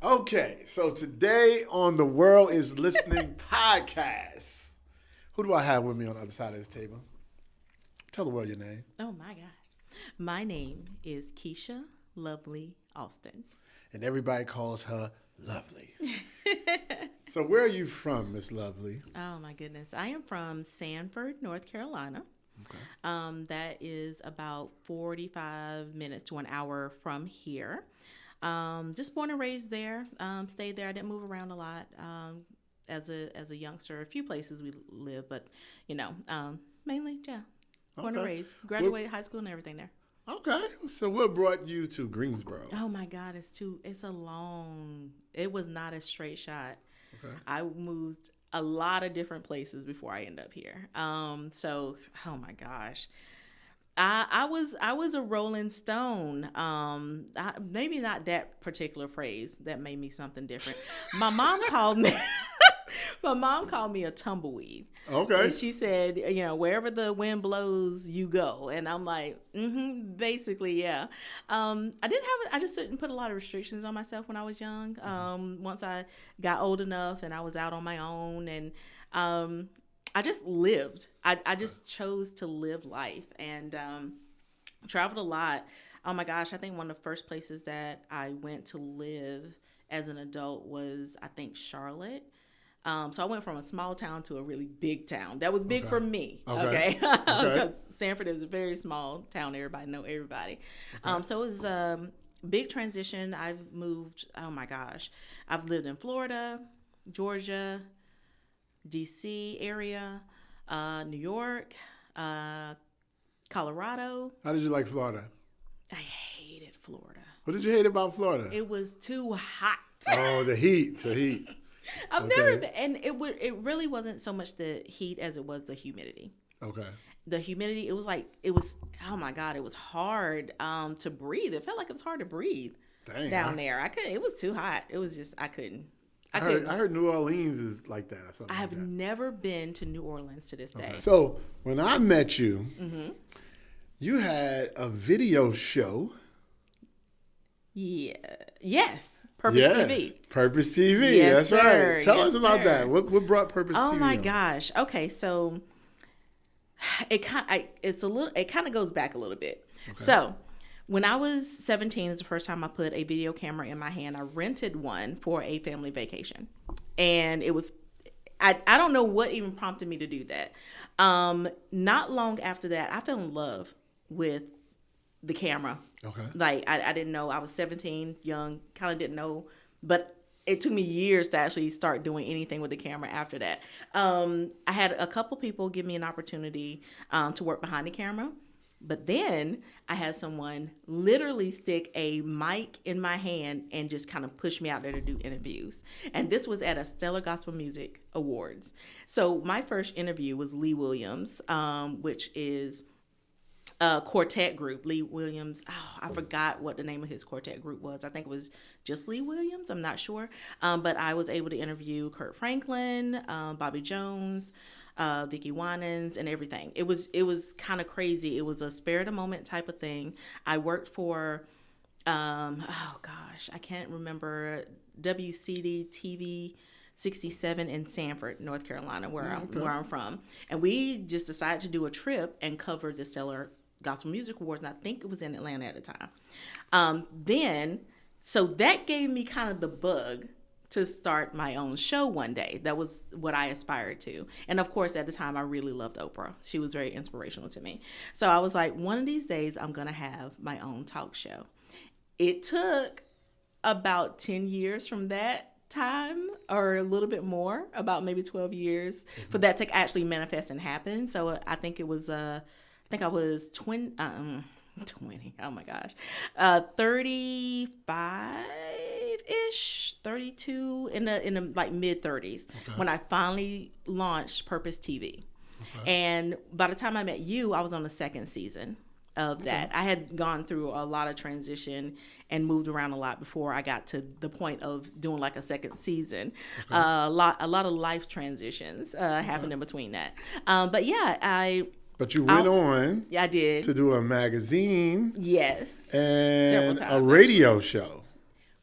Okay, so today on the World is Listening podcast, who do I have with me on the other side of this table? Tell the world your name. Oh my gosh. My name is Keisha Lovely Austin. And everybody calls her Lovely. So where are you from, Miss Lovely? Oh my goodness. I am from Sanford, North Carolina. Okay. That is about 45 minutes to an hour from here. Just born and raised there. Stayed there. I didn't move around a lot. As a youngster, a few places we lived, but mainly, yeah. Born and raised. Graduated high school and everything there. Okay. So what brought you to Greensboro? Oh my God, it was not a straight shot. Okay. I moved a lot of different places before I end up here. So, oh my gosh. I was a Rolling Stone. Maybe not that particular phrase that made me something different. My mom called me. My mom called me a tumbleweed. Okay. And she said, wherever the wind blows, you go. And I'm like, basically, yeah. I just didn't put a lot of restrictions on myself when I was young. Once I got old enough and I was out on my own, and I just lived. I just chose to live life and traveled a lot. Oh my gosh, I think one of the first places that I went to live as an adult was, I think, Charlotte. So I went from a small town to a really big town. That was big for me, okay? Because Sanford is a very small town. Everybody know everybody. So it was a big transition. I've moved, oh my gosh. I've lived in Florida, Georgia, D.C. area, New York, Colorado. How did you like Florida? I hated Florida. What did you hate about Florida? It was too hot. Oh, the heat. I've never been, and it really wasn't so much the heat as it was the humidity. Okay. The humidity, oh my God, it was hard to breathe. It felt like it was hard to breathe down there. I couldn't, it was too hot. It was just, I couldn't. I heard New Orleans is like that or something. I have like that. never been to New Orleans to this day. So when I met you, you had a video show. Yeah. Yes. Purpose TV. Purpose TV. Yes, That's sir. right. Tell Yes, us about sir. that. What brought Purpose TV? Oh my on? gosh. Okay, so it kind of goes back a little bit. Okay. So when I was 17 is the first time I put a video camera in my hand. I rented one for a family vacation, and it was I don't know what even prompted me to do that. Not long after that, I fell in love with the camera. Okay. Like I didn't know. I was 17, young, kind of didn't know, but it took me years to actually start doing anything with the camera after that. I had a couple people give me an opportunity to work behind the camera, but then I had someone literally stick a mic in my hand and just kind of push me out there to do interviews. And this was at a Stellar Gospel Music Awards. So my first interview was Lee Williams, which is quartet group. Lee Williams, I forgot what the name of his quartet group was. I think it was just Lee Williams. I'm not sure. But I was able to interview Kurt Franklin, Bobby Jones, Vicki Winans, and everything. It was kind of crazy. It was a spare of the moment type of thing. I worked for, I can't remember, WCD TV 67 in Sanford, North Carolina, where I'm from. And we just decided to do a trip and cover the Stellar Gospel Music Awards, and I think it was in Atlanta at the time. So that gave me kind of the bug to start my own show one day. That was what I aspired to. And of course, at the time, I really loved Oprah. She was very inspirational to me. So I was like, one of these days, I'm going to have my own talk show. It took about 10 years from that time, or a little bit more, about maybe 12 years, for that to actually manifest and happen. So I think it was, I was 20, oh my gosh, 35-ish, 32, in the like mid 30s, when I finally launched Purpose TV. And by the time I met you, I was on the second season of that. I had gone through a lot of transition and moved around a lot before I got to the point of doing like a second season. A lot of life transitions happened in between that. But yeah, But you went on. Yeah, I did. To do a magazine. Yes. And a radio show.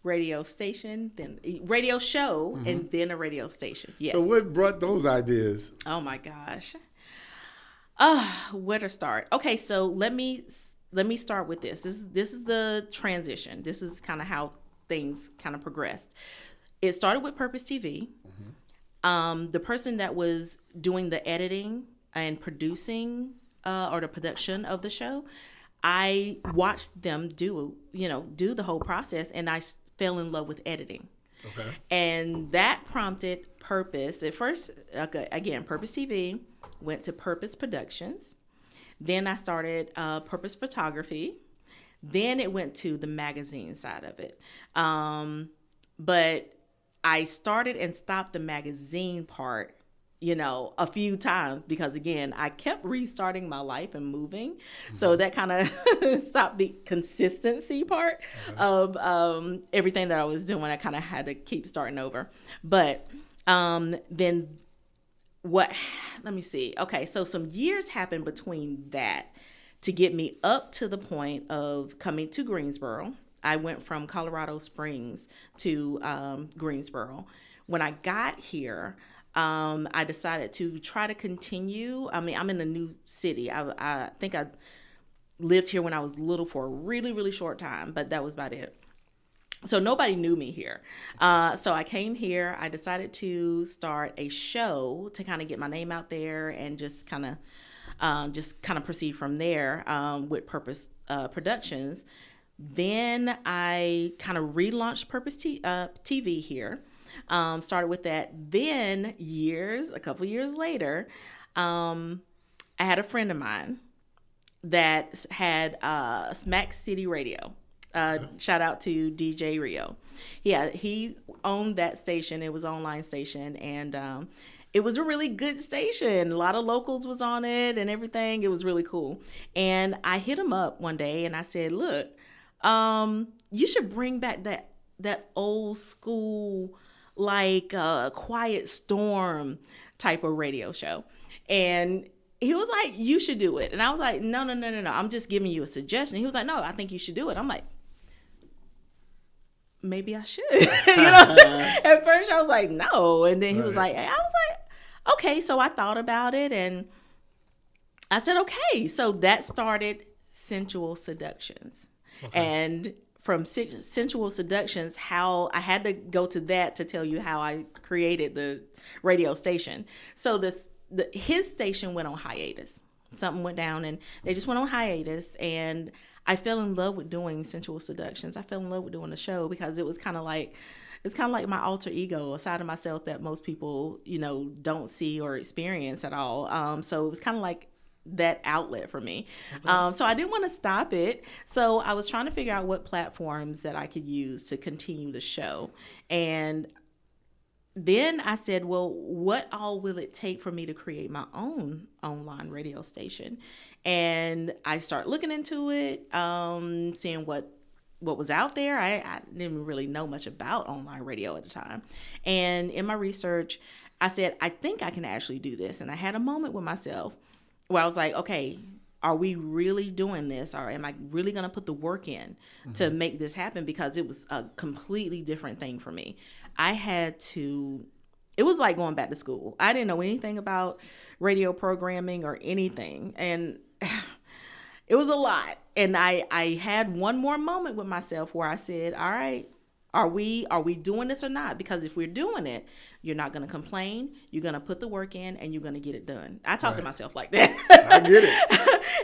radio station, then radio show, and then a radio station. Yes. So what brought those ideas? Oh my gosh. Where to start? Okay, so let me start with this. This is the transition. This is kind of how things kind of progressed. It started with Purpose TV. The person that was doing the editing and producing or the production of the show, I watched them do the whole process, and I fell in love with editing. Okay. And that prompted Purpose. At first, again, Purpose TV, went to Purpose Productions. Then I started Purpose Photography. Then it went to the magazine side of it. But I started and stopped the magazine part, a few times because, again, I kept restarting my life and moving. So that kind of stopped the consistency part of everything that I was doing. I kind of had to keep starting over. But then let me see. Okay, so some years happened between that to get me up to the point of coming to Greensboro. I went from Colorado Springs to Greensboro. When I got here, I decided to try to continue. I mean, I'm in a new city. I think I lived here when I was little for a really, really short time, but that was about it. So nobody knew me here. So I came here. I decided to start a show to kind of get my name out there and just kind of proceed from there with Purpose Productions. Then I kind of relaunched Purpose TV here. Started with that. Then a couple of years later, I had a friend of mine that had Smack City Radio. Shout out to DJ Rio. Yeah, he owned that station. It was an online station, and it was a really good station. A lot of locals was on it and everything. It was really cool. And I hit him up one day and I said, look, you should bring back that old school, like Quiet Storm type of radio show. And he was like, you should do it. And I was like, no. I'm just giving you a suggestion. He was like, no, I think you should do it. I'm like, maybe I should. At first I was like, no. And then he was like, I was like, okay. So I thought about it and I said, okay. So that started Sensual Seductions. Okay. And from Sensual Seductions, how I had to go to that to tell you how I created the radio station. So his station went on hiatus. Something went down and they just went on hiatus, and I fell in love with doing Sensual Seductions. I fell in love with doing the show because it was kind of like my alter ego, a side of myself that most people, don't see or experience at all. So it was kind of like that outlet for me. Okay. So I didn't want to stop it. So I was trying to figure out what platforms that I could use to continue the show. And then I said, well, what all will it take for me to create my own online radio station? And I started looking into it, seeing what was out there. I didn't really know much about online radio at the time. And in my research, I said, I think I can actually do this. And I had a moment with myself where I was like, okay, are we really doing this? Or am I really going to put the work in to make this happen? Because it was a completely different thing for me. It was like going back to school. I didn't know anything about radio programming or anything. And it was a lot. And I had one more moment with myself where I said, all right, are we doing this or not? Because if we're doing it, you're not going to complain. You're going to put the work in and you're going to get it done. I talk to myself like that. I get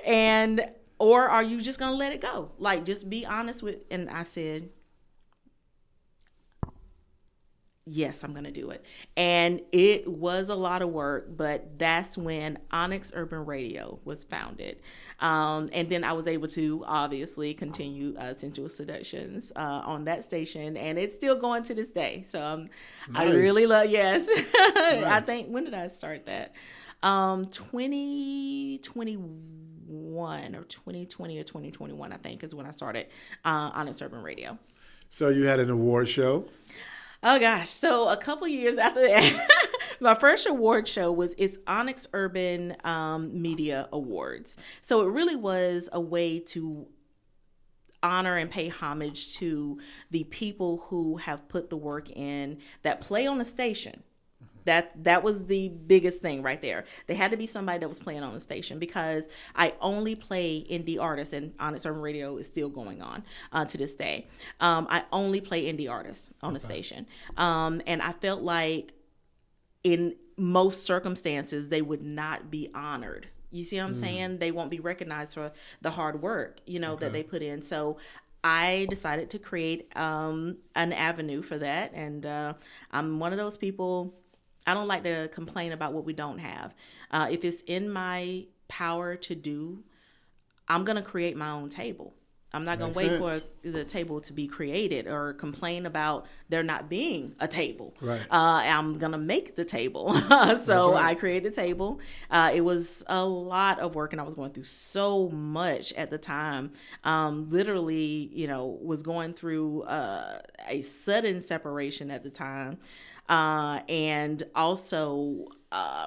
it. Or are you just going to let it go? Like, just be honest with, and I said, yes, I'm going to do it. And it was a lot of work, but that's when Onyx Urban Radio was founded. And then I was able to obviously continue Sensual Seductions on that station, and it's still going to this day. So nice. I really love, yes. Nice. I think, when did I start that? 2021 or 2020 or 2021, I think, is when I started Onyx Urban Radio. So you had an award show? Oh gosh. So a couple years after that, my first award show it's Onyx Urban Media Awards. So it really was a way to honor and pay homage to the people who have put the work in that play on the station. That was the biggest thing right there. There had to be somebody that was playing on the station, because I only play indie artists, and Onyx Urban Radio is still going on to this day. I only play indie artists on the station. And I felt like in most circumstances, they would not be honored. You see what I'm saying? They won't be recognized for the hard work, that they put in. So I decided to create an avenue for that. And I'm one of those people, I don't like to complain about what we don't have. If it's in my power to do, I'm going to create my own table. I'm not going to wait for the table to be created or complain about there not being a table. Right. I'm going to make the table. So I created the table. It was a lot of work, and I was going through so much at the time. Literally, was going through a sudden separation at the time. And also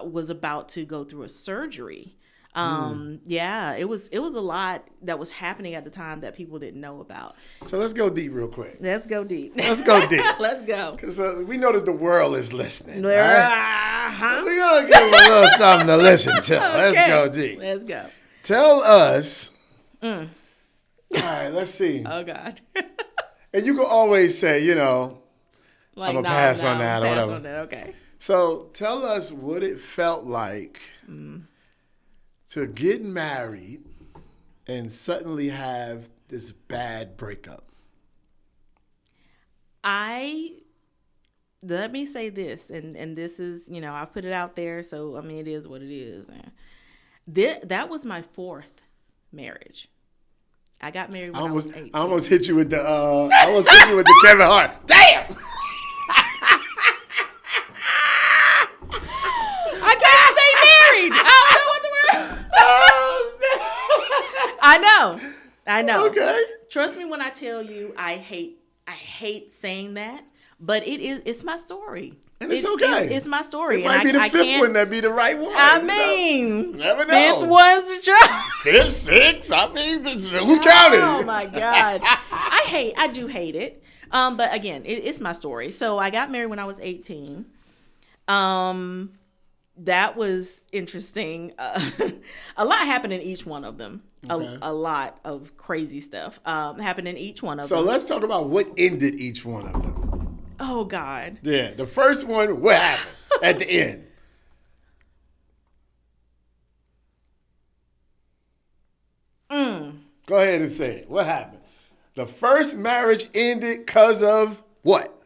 was about to go through a surgery. Yeah, it was a lot that was happening at the time that people didn't know about. So let's go deep real quick. Let's go deep. Let's go deep. Let's go. Because we know that the world is listening. Right? Uh-huh. We're going to give them a little something to listen to. Let's go deep. Let's go. Tell us. All right, let's see. Oh, God. And you can always say, Like, I'm going to pass on that or pass whatever. on that. Okay. So tell us what it felt like to get married and suddenly have this bad breakup. Let me say this, and this is, I put it out there, so, it is what it is. That was my fourth marriage. I got married when I was 18. I almost hit you with the Kevin Hart. Damn! I can't stay married. I don't know what the word. I know. Okay. Trust me when I tell you, I hate saying that, but it's my story. And it's okay. It's my story. It might be the fifth one that be the right one. Never know. Fifth one's the try. Fifth, sixth. Who's counting? Oh my God. I do hate it. But again, it's my story. So I got married when I was 18. That was interesting. A lot happened in each one of them. Okay. A lot of crazy stuff happened in each one of them. So let's talk about what ended each one of them. Oh, God. Yeah, the first one, what happened at the end? Go ahead and say it. What happened? The first marriage ended because of what?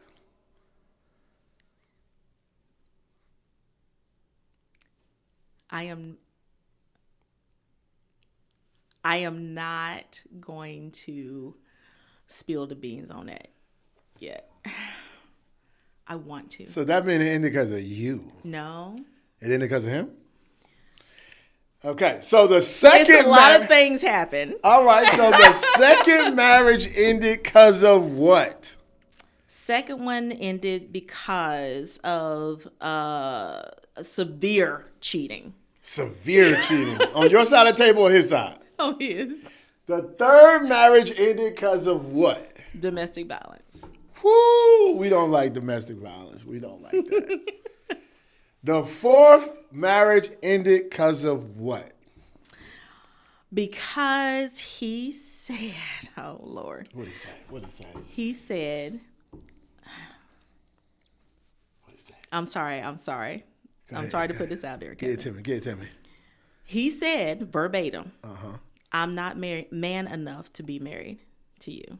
I am not going to spill the beans on that yet. I want to. So that meant it ended because of you. No. It ended because of him? Okay, so the second It's a lot of things happen. All right, so the second marriage ended because of what? Second one ended because of severe cheating. Severe cheating. On your side of the table or his side? Oh, his. The third marriage ended because of what? Domestic violence. Whoo! We don't like domestic violence. We don't like that. The fourth marriage ended because of what? Because he said, oh, Lord. What did he say? What did he say? He said, What did he say? I'm sorry. I'm sorry to put this out there. Get it to me. He said, verbatim, I'm not man enough to be married to you.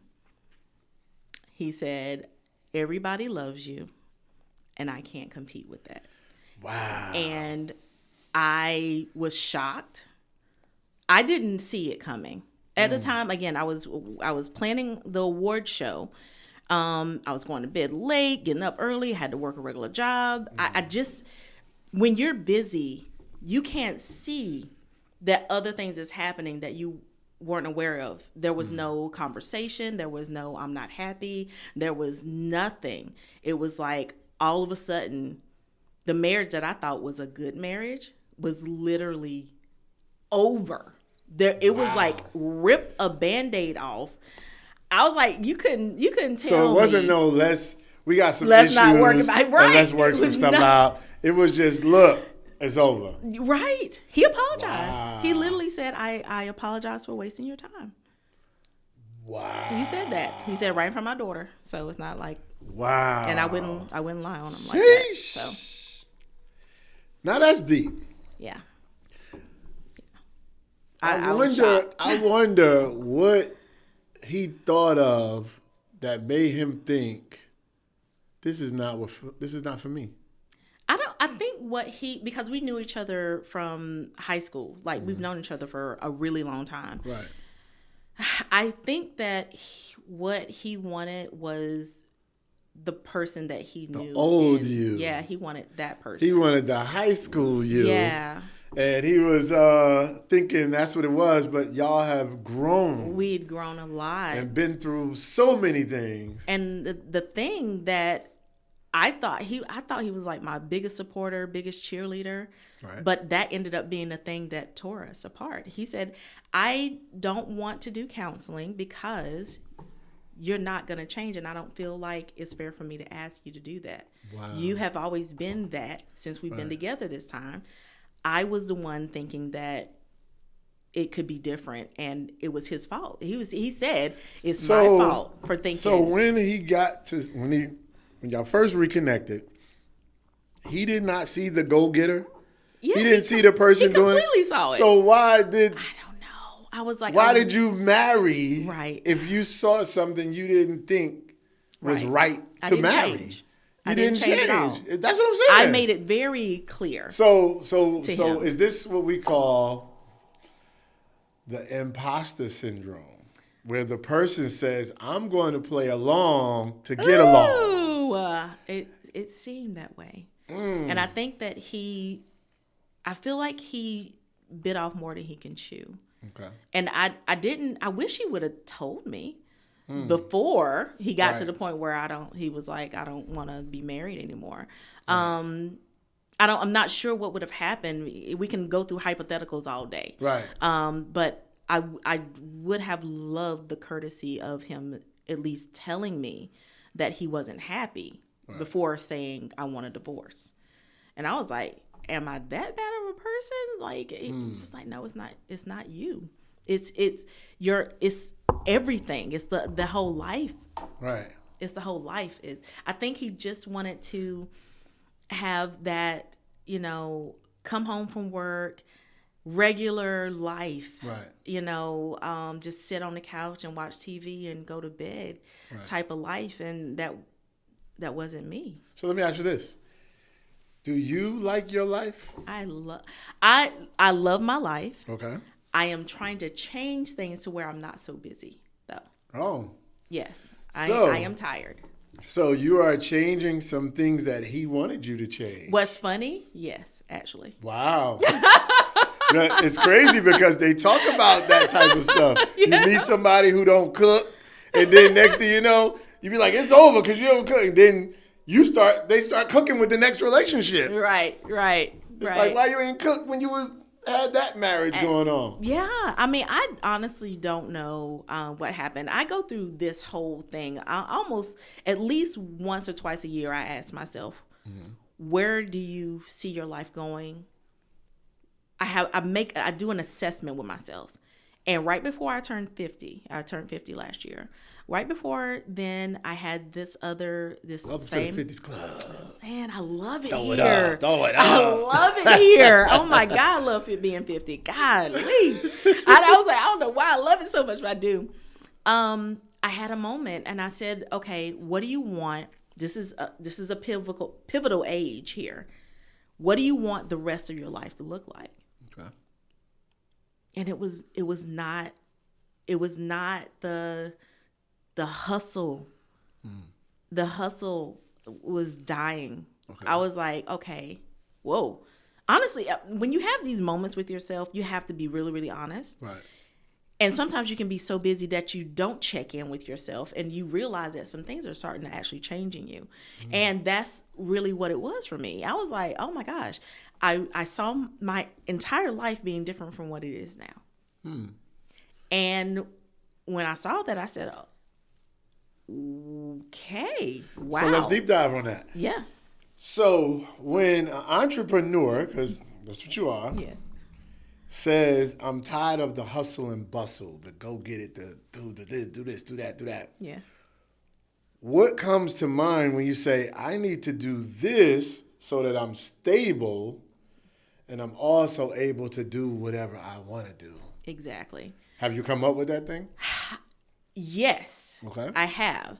He said, everybody loves you, and I can't compete with that. Wow. And I was shocked. I didn't see it coming. At the time, again, I was planning the award show. I was going to bed late, getting up early, had to work a regular job. I just, when you're busy, you can't see that other things is happening that you weren't aware of. There was no conversation. There was no, I'm not happy. There was nothing. It was like all of a sudden, the marriage that I thought was a good marriage was literally over. It was like rip a Band-Aid off. I was like, you couldn't tell So it wasn't me. no we got some Let's issues. not work about it. Right. And let's work It some was stuff not- out. It was just, look, it's over. Right. He apologized. Wow. He literally said, I apologize for wasting your time. Wow. He said that. He said right in front of my daughter. So it's not like, Wow. and I wouldn't lie on him like that. So Now that's deep. yeah. I was wonder. shocked. I wonder what he thought of that made him think this is not for me. I think because we knew each other from high school. Like we've known each other for a really long time. Right. I think that what he wanted was the person that he knew. old and, you. Yeah, he wanted that person. He wanted the high school you. Yeah. And he was thinking that's what it was, but y'all have grown We'd grown a lot. and been through so many things. And the thing that I thought he was like my biggest supporter, biggest cheerleader. Right. But that ended up being the thing that tore us apart. He said, I don't want to do counseling because you're not going to change. And I don't feel like it's fair for me to ask you to do that. Wow. You have always been that since we've been together this time. I was the one thinking that it could be different, and it was his fault. He said it's my fault for thinking. So when y'all first reconnected, he did not see the go-getter. Yeah, He didn't see the person doing it. He completely saw it. So I don't know. I was like, why did you marry? Right. If you saw something you didn't think was right I to didn't marry. change. You I didn't change at all. That's what I'm saying. I made it very clear. So him. is this what we call the imposter syndrome, where the person says, "I'm going to play along to get along"? Ooh, it seemed that way, and I think that I feel like he bit off more than he can chew. Okay. And I wish he would have told me before he got to the point where he was like, I don't want to be married anymore. Right. I'm not sure what would have happened. We can go through hypotheticals all day. Right. But I would have loved the courtesy of him at least telling me that he wasn't happy before saying I want a divorce. And I was like, am I that bad of a person? Like, it's just like, no, it's not. It's not you. It's everything. It's the whole life. Right. It's the whole life. I think he just wanted to have that, come home from work, regular life. Right. Just sit on the couch and watch TV and go to bed type of life. And that wasn't me. So let me ask you this. Do you like your life? I love my life. Okay. I am trying to change things to where I'm not so busy, though. Oh. Yes. So- I am tired. So you are changing some things that he wanted you to change. What's funny? Yes, actually. Wow. It's crazy because they talk about that type of stuff. Yeah. You meet somebody who don't cook, and then next thing you know, you be like, it's over because you don't cook. And then they start cooking with the next relationship. Right. It's like, why you ain't cook when you had that marriage going on? Yeah. I mean, I honestly don't know what happened. I go through this whole thing almost at least once or twice a year. I ask myself, where do you see your life going? I do an assessment with myself. And right before I turned 50 last year. Right before then, I had Welcome same. to the 50s Club. Man, I love it Throw here. it up. Throw it I up. love it here. Oh my God, I love it being 50. Golly. I was like, I don't know why I love it so much, but I do. I had a moment and I said, okay, what do you want? This is a pivotal age here. What do you want the rest of your life to look like? Okay. And it was not the hustle. The hustle was dying. Okay. I was like, okay, whoa. Honestly, when you have these moments with yourself, you have to be really, really honest. Right. And sometimes you can be so busy that you don't check in with yourself and you realize that some things are starting to actually change in you. And that's really what it was for me. I was like, oh my gosh, I saw my entire life being different from what it is now. And when I saw that, I said, Okay. Wow. So let's deep dive on that. Yeah. So when an entrepreneur, because that's what you are, Yes. says, I'm tired of the hustle and bustle, the go get it, the do this, do this, do that. Yeah. What comes to mind when you say, I need to do this so that I'm stable and I'm also able to do whatever I want to do? Exactly. Have you come up with that thing? Yes. Okay. I have.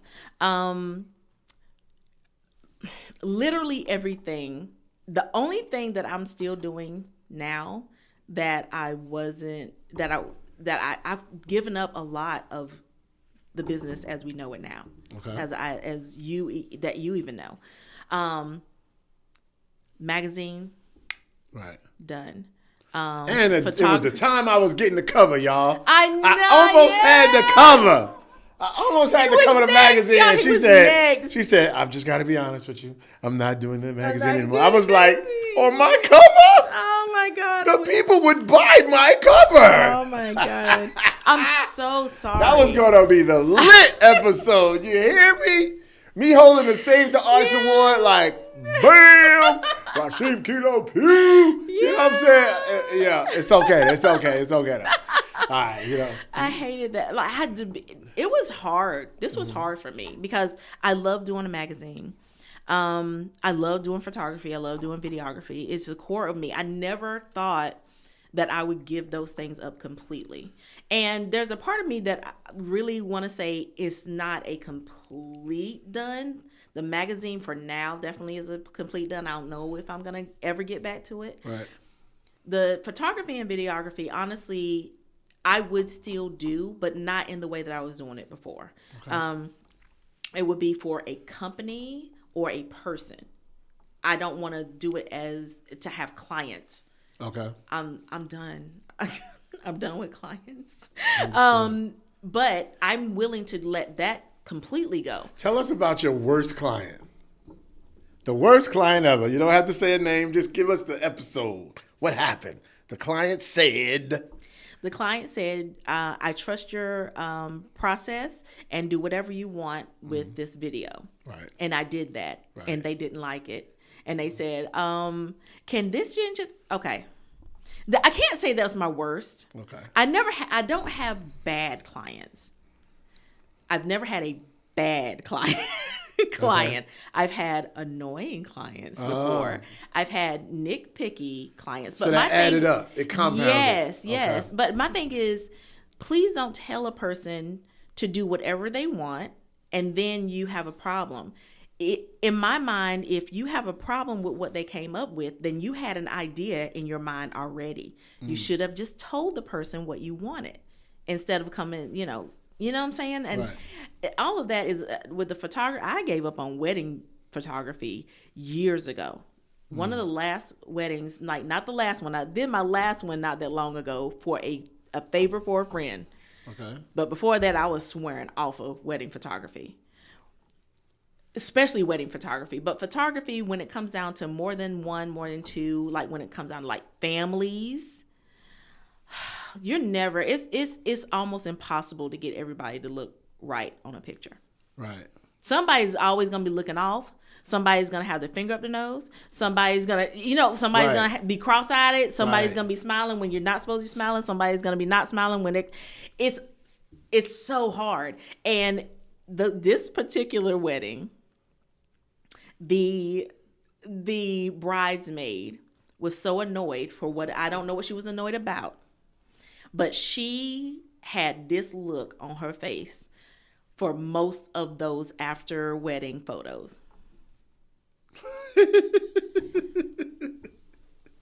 Literally everything. The only thing that I'm still doing now that I've given up a lot of the business as we know it now. Okay. As you even know. Magazine, Right. done. And it was the time I was getting the cover, y'all. I know. I almost had the cover. I almost had to cover the magazine. Yeah, And she said, I've just got to be honest with you. I'm not doing the magazine anymore. I was like, on my cover? Oh my God. The people would buy my cover. Oh my God. I'm so sorry. That was going to be the lit episode. You hear me? Me holding the Save the Arts Award like, bam, Rasheem Kilo Pew. You know what I'm saying? Yeah, it's okay. It's okay. All right, you know. I hated that. Like, I had to be. It was hard. This was hard for me because I love doing a magazine. I love doing photography. I love doing videography. It's the core of me. I never thought that I would give those things up completely. And there's a part of me that I really want to say it's not a complete done. The magazine for now definitely is a complete done. I don't know if I'm going to ever get back to it. Right. The photography and videography, honestly, I would still do, but not in the way that I was doing it before. Okay. It would be for a company or a person. I don't want to do it as to have clients. Okay. I'm done. I'm done with clients. But I'm willing to let that completely go. Tell us about your worst client. The worst client ever. You don't have to say a name. Just give us the episode. What happened? The client said, I trust your process and do whatever you want with this video. Right. And I did that. Right. And they didn't like it. And they said, can this just, okay. I can't say that was my worst. Okay. I don't have bad clients. I've never had a bad client. Okay. I've had annoying clients before. I've had nitpicky clients. But so that added up. It compounded. Yes. Okay. But my thing is, please don't tell a person to do whatever they want and then you have a problem. In my mind, if you have a problem with what they came up with, then you had an idea in your mind already. You should have just told the person what you wanted instead of coming, you know what I'm saying? And all of that is with the photography. I gave up on wedding photography years ago. One of the last weddings, like not the last one, I did my last one not that long ago for a favor for a friend. Okay. But before that, I was swearing off of wedding photography. Especially wedding photography, but photography, when it comes down to more than one, more than two, like when it comes down to like families, it's almost impossible to get everybody to look right on a picture. Right. Somebody's always going to be looking off. Somebody's going to have their finger up the nose. Somebody's going to, going to be cross-eyed. Somebody's going to be smiling when you're not supposed to be smiling. Somebody's going to be not smiling when it's so hard. And this particular wedding, the bridesmaid was so annoyed for I don't know what she was annoyed about, but she had this look on her face for most of those after wedding photos.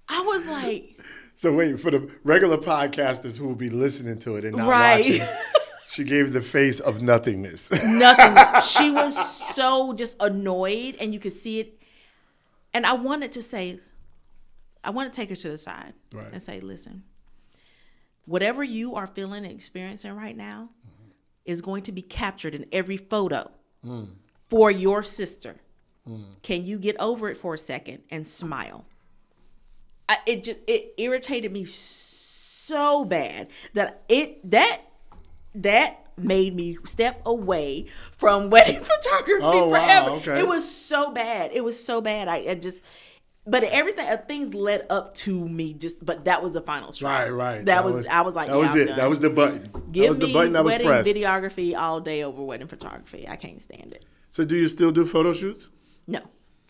I was like, so wait, for the regular podcasters who will be listening to it and not watching, she gave the face of nothingness. Nothing. She was so just annoyed, and you could see it. And I wanted to take her to the side and say, listen, whatever you are feeling and experiencing right now is going to be captured in every photo for your sister. Can you get over it for a second and smile? It irritated me so bad that that made me step away from wedding photography forever. Wow, okay. It was so bad. I just, but everything, things led up to me but that was the final straw. Right. I was like, that was it. Done. That was the button. Give me wedding videography all day over wedding photography. I can't stand it. So do you still do photo shoots? No.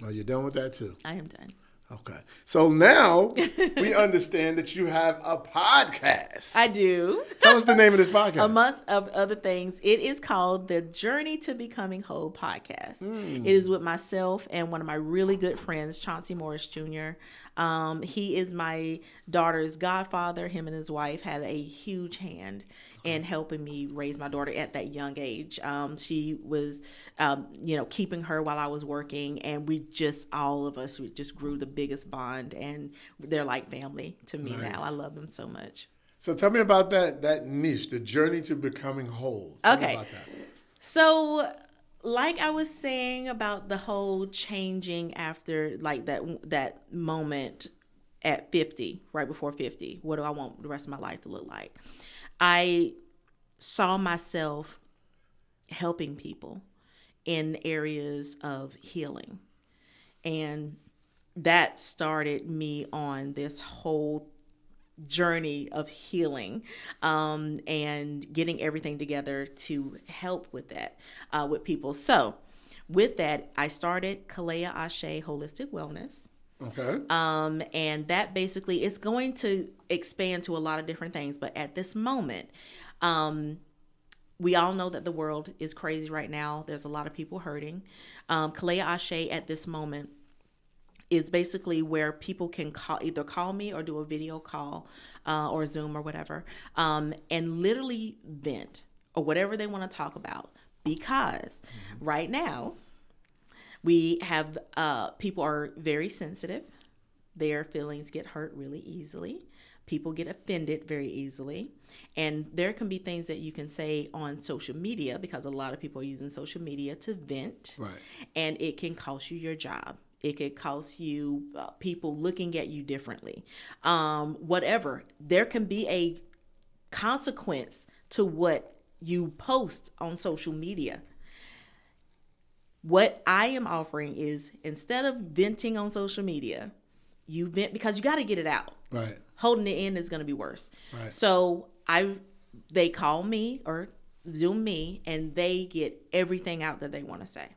Oh, you're done with that too? I am done. Okay. So now we understand that you have a podcast. I do. Tell us the name of this podcast. Amongst of other things, it is called the Journey to Becoming Whole podcast. It is with myself and one of my really good friends, Chauncey Morris Jr. He is my daughter's godfather. Him and his wife had a huge hand in helping me raise my daughter at that young age. She was, keeping her while I was working, and we just grew the biggest bond, and they're like family to me now. I love them so much. So tell me about that niche, the journey to becoming whole. Tell me about that. So, like I was saying about the whole changing after like that moment at 50, right before 50, what do I want the rest of my life to look like? I saw myself helping people in areas of healing. And that started me on this whole journey of healing and getting everything together to help with that with people. So with that, I started Kalea Ashe Holistic Wellness. Okay. And that basically is going to expand to a lot of different things. But at this moment, we all know that the world is crazy right now. There's a lot of people hurting. Kalea Ashe at this moment is basically where people can either call me or do a video call or Zoom or whatever, and literally vent or whatever they want to talk about. Because right now, we have people are very sensitive. Their feelings get hurt really easily. People get offended very easily. And there can be things that you can say on social media, because a lot of people are using social media to vent. Right. And it can cost you your job. It could cost you people looking at you differently. Whatever. There can be a consequence to what you post on social media. What I am offering is, instead of venting on social media, you vent because you got to get it out. Right. Holding it in is going to be worse. Right. So they call me or Zoom me, and they get everything out that they want to say.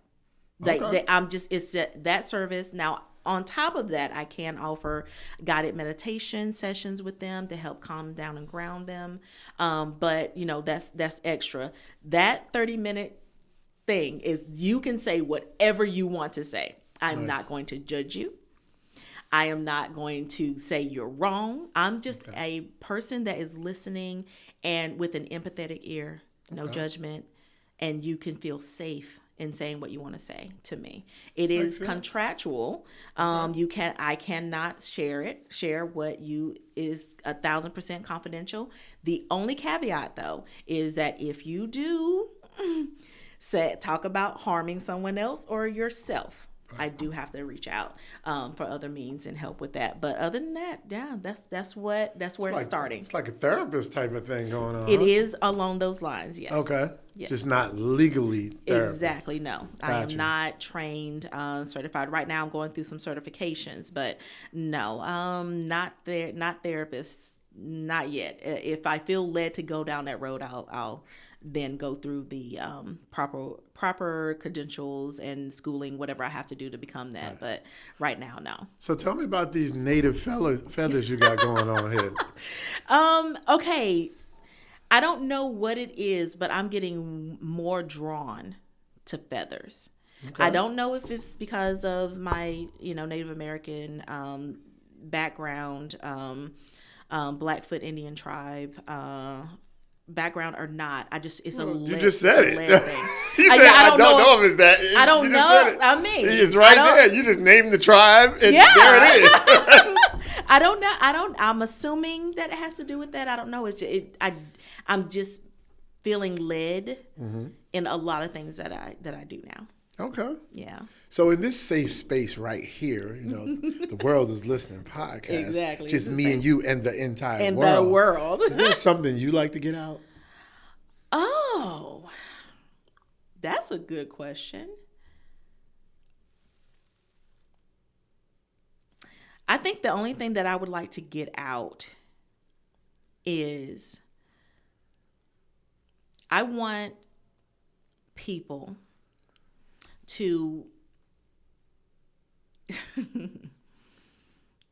It's that service. Now, on top of that, I can offer guided meditation sessions with them to help calm down and ground them. But that's extra. That 30-minute thing is, you can say whatever you want to say. I'm not going to judge you. I am not going to say you're wrong. I'm just a person that is listening and with an empathetic ear, no judgment, and you can feel safe in saying what you want to say to me. It is contractual. I cannot share what is 1,000% confidential. The only caveat, though, is that if you do talk about harming someone else or yourself, I do have to reach out for other means and help with that. But other than that, that's where it's starting. It's like a therapist type of thing going on. It is along those lines, yes. Okay. Yes. Just not legally therapist. Exactly, no. Gotcha. I am not trained, certified. Right now I'm going through some certifications, but no, not therapists, not yet. If I feel led to go down that road, I'll then go through the proper credentials and schooling, whatever I have to do to become that. Right. But right now, no. So tell me about these native feathers you got going on here. Okay. I don't know what it is, but I'm getting more drawn to feathers. Okay. I don't know if it's because of my, Native American background, Blackfoot Indian tribe background or not. You just said it. Thing. I don't know if it's that. I don't know. I mean, it's right there. You just named the tribe, and there it is. I don't know. I'm assuming that it has to do with that. I don't know. I'm just feeling led in a lot of things that I do now. Okay. Yeah. So in this safe space right here, the world is listening podcast. Exactly. Just me and you and the entire world. And the world. Is there something you like to get out? That's a good question. I think the only thing that I would like to get out is I want people to,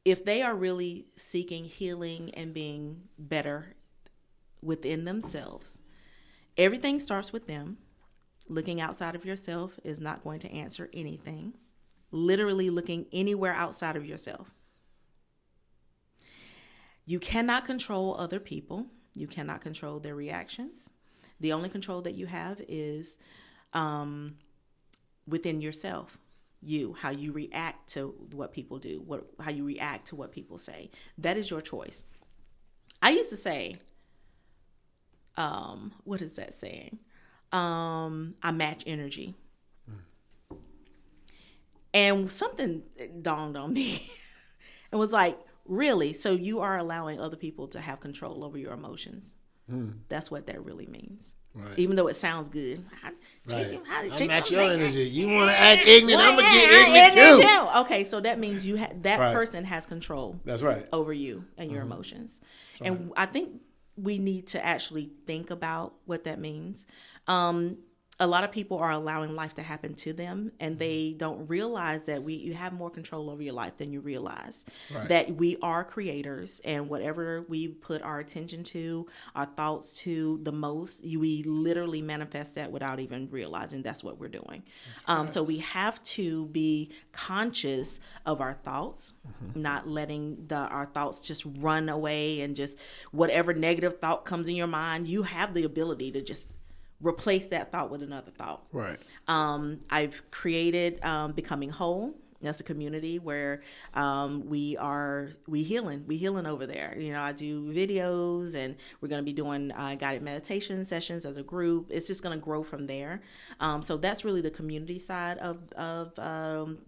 if they are really seeking healing and being better within themselves, everything starts with them. Looking outside of yourself is not going to answer anything. Literally looking anywhere outside of yourself. You cannot control other people. You cannot control their reactions. The only control that you have is within yourself. How you react to what people do, how you react to what people say. That is your choice. I used to say, what is that saying? I match energy. And something dawned on me. It was like, really? So you are allowing other people to have control over your emotions? That's what that really means. Right. Even though it sounds good. I match your energy. You want to act ignorant, I'm going to get ignorant too. Okay, so that means that person has control. That's right. Over you and your emotions. And I think we need to actually think about what that means. A lot of people are allowing life to happen to them, and they don't realize that you have more control over your life than you realize. Right. That we are creators, and whatever we put our attention to, our thoughts to the most, we literally manifest that without even realizing that's what we're doing. So we have to be conscious of our thoughts, not letting our thoughts just run away, and just whatever negative thought comes in your mind, you have the ability to just replace that thought with another thought. Right. I've created Becoming Whole. That's a community where we healing over there. You know, I do videos, and we're going to be doing guided meditation sessions as a group. It's just going to grow from there. So that's really the community side of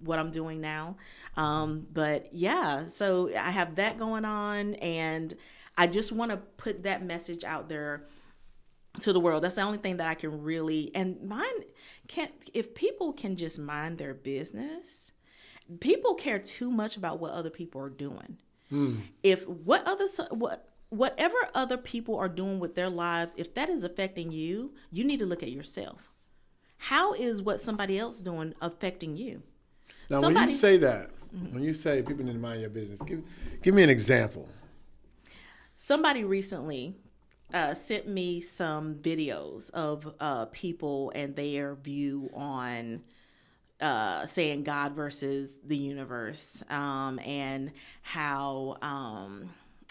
what I'm doing now. But yeah, so I have that going on, and I just want to put that message out there to the world. That's the only thing that I can really, and if people can just mind their business, people care too much about what other people are doing. If whatever other people are doing with their lives, if that is affecting you, you need to look at yourself. How is what somebody else doing affecting you? Now, when you say that, when you say people need to mind your business, give me an example. Somebody recently sent me some videos of people and their view on saying God versus the universe, and how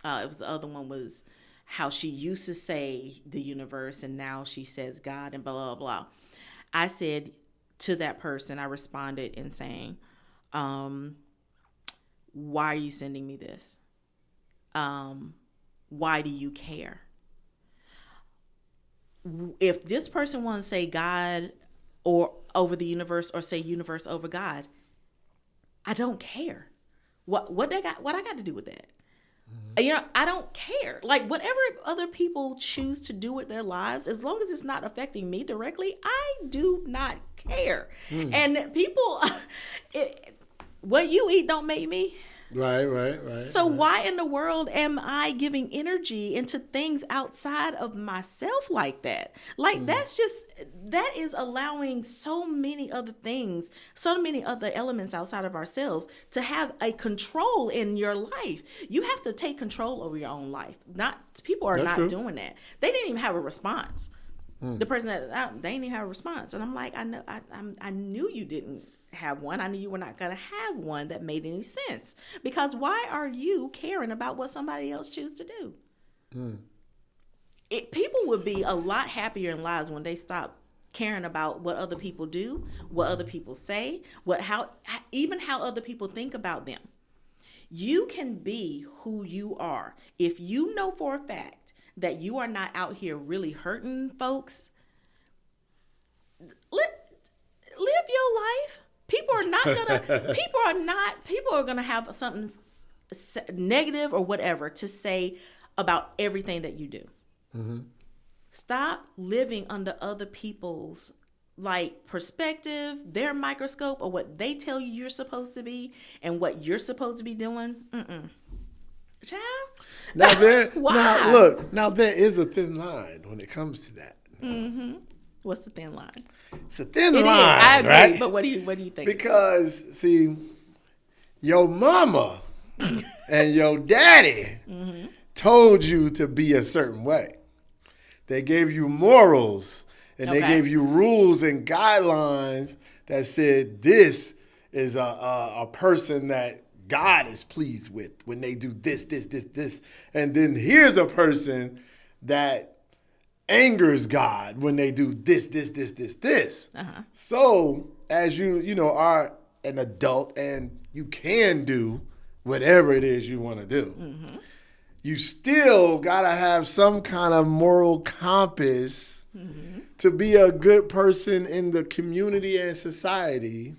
it was the other one was how she used to say the universe and now she says God, and blah blah blah. I said to that person, I responded in saying, why are you sending me this? Why do you care? If this person wants to say God or over the universe, or say universe over God, I don't care. What I got to do with that? You know, I don't care. Like, whatever other people choose to do with their lives, as long as it's not affecting me directly, I do not care. And people, what you eat don't make me. Right. So why in the world am I giving energy into things outside of myself like that? Like, that is allowing so many other things, so many other elements outside of ourselves to have a control in your life. You have to take control over your own life. People are not doing that. They didn't even have a response. The person they didn't even have a response. And I'm like, I knew you didn't have one. I knew you were not going to have one that made any sense, because why are you caring about what somebody else chooses to do? People would be a lot happier in lives when they stop caring about what other people do, what other people say, even how other people think about them. You can be who you are. If you know for a fact that you are not out here really hurting folks, live your life. People are gonna have something negative or whatever to say about everything that you do. Stop living under other people's like perspective, their microscope, or what they tell you you're supposed to be and what you're supposed to be doing, child. Now there, Why? now there is a thin line when it comes to that. What's the thin line? It's a thin It line, is. I agree. right? But what do you think? Because see, your mama and your daddy told you to be a certain way. They gave you morals and they gave you rules and guidelines that said this is a person that God is pleased with when they do this. And then here's a person that angers God when they do this. So as you are an adult and you can do whatever it is you want to do, you still gotta have some kind of moral compass to be a good person in the community and society,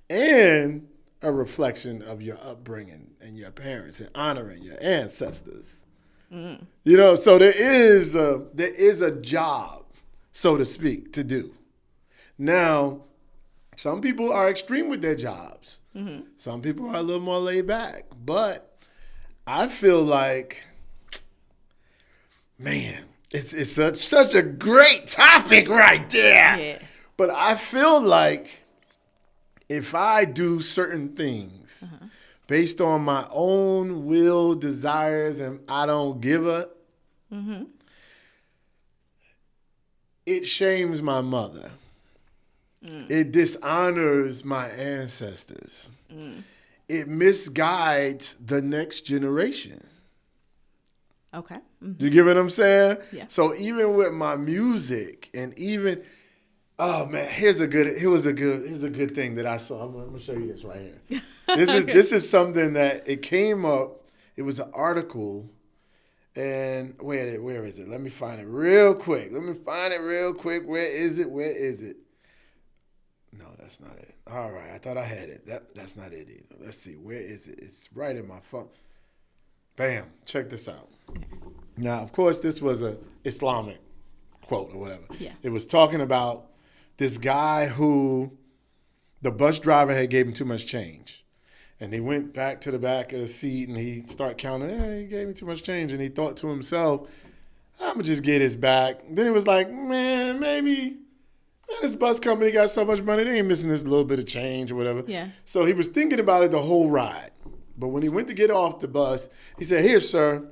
and a reflection of your upbringing and your parents and honoring your ancestors. So there is a job, so to speak, to do. Now, some people are extreme with their jobs. Some people are a little more laid back. But I feel like, man, it's such a great topic right there. Yes. But I feel like if I do certain things based on my own will, desires, and I don't give a, it shames my mother. It dishonors my ancestors. It misguides the next generation. Okay. You get what I'm saying? Yeah. So even with my music and even, oh man, here's a good thing that I saw. I'm gonna show you this right here. This is something that it came up. It was an article, and where is it? Let me find it real quick. Where is it? No, that's not it. All right, I thought I had it. That's not it either. Let's see. Where is it? It's right in my phone. Bam. Check this out. Now, of course, this was a Islamic quote or whatever. Yeah. It was talking about this guy who the bus driver had gave him too much change. And he went back to the back of the seat and he started counting, he gave me too much change. And he thought to himself, I'm going to just get his back. Then he was like, maybe this bus company got so much money, they ain't missing this little bit of change or whatever. Yeah. So he was thinking about it the whole ride. But when he went to get off the bus, he said, here, sir,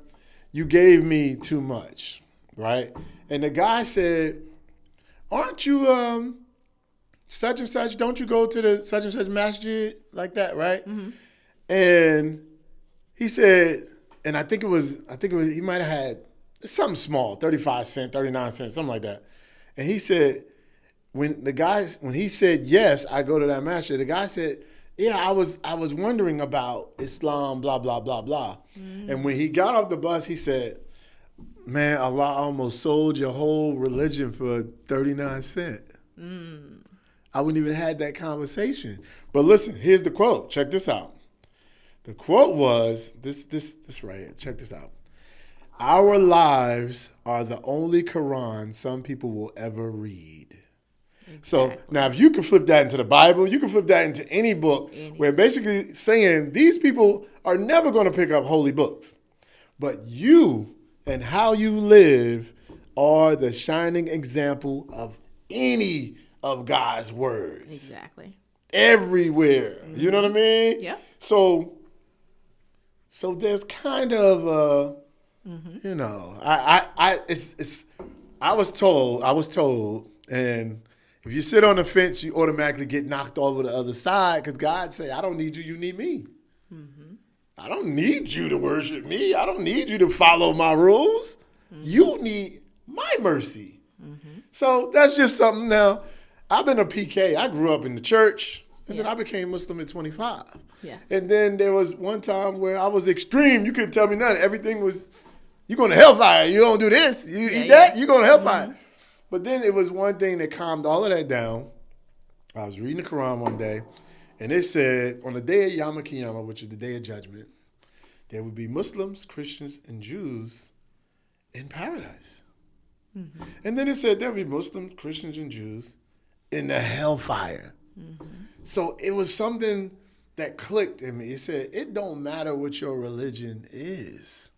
you gave me too much, right? And the guy said, aren't you such and such? Don't you go to the such and such masjid like that, right? And he said, and I think it was he might have had something small, 35 cents, 39 cents, something like that. And he said, when he said yes, I go to that masjid, the guy said, yeah, I was wondering about Islam, blah, blah, blah, blah. And when he got off the bus, he said, man, Allah almost sold your whole religion for 39 cents. I wouldn't even had that conversation. But listen, here's the quote. Check this out. The quote was, this right here. Check this out. Our lives are the only Quran some people will ever read. Exactly. So now if you can flip that into the Bible, you can flip that into any book where basically saying these people are never going to pick up holy books. But you and how you live are the shining example of any of God's words. Exactly. Everywhere. You know what I mean? Yeah. So there's kind of I was told, and if you sit on the fence, you automatically get knocked over the other side because God say, I don't need you, you need me. I don't need you to worship me. I don't need you to follow my rules. You need my mercy. So that's just something. Now, I've been a PK. I grew up in the church, and then I became Muslim at 25. Yeah. And then there was one time where I was extreme. You couldn't tell me nothing. Everything was, you're going to hellfire. You don't do this. You eat that, you're going to hellfire. But then it was one thing that calmed all of that down. I was reading the Quran one day, and it said, on the day of Yom Kippur, which is the day of judgment, there would be Muslims, Christians, and Jews in paradise. And then it said there would be Muslims, Christians, and Jews in the hellfire. Mm-hmm. So it was something that clicked in me. It said, it don't matter what your religion is.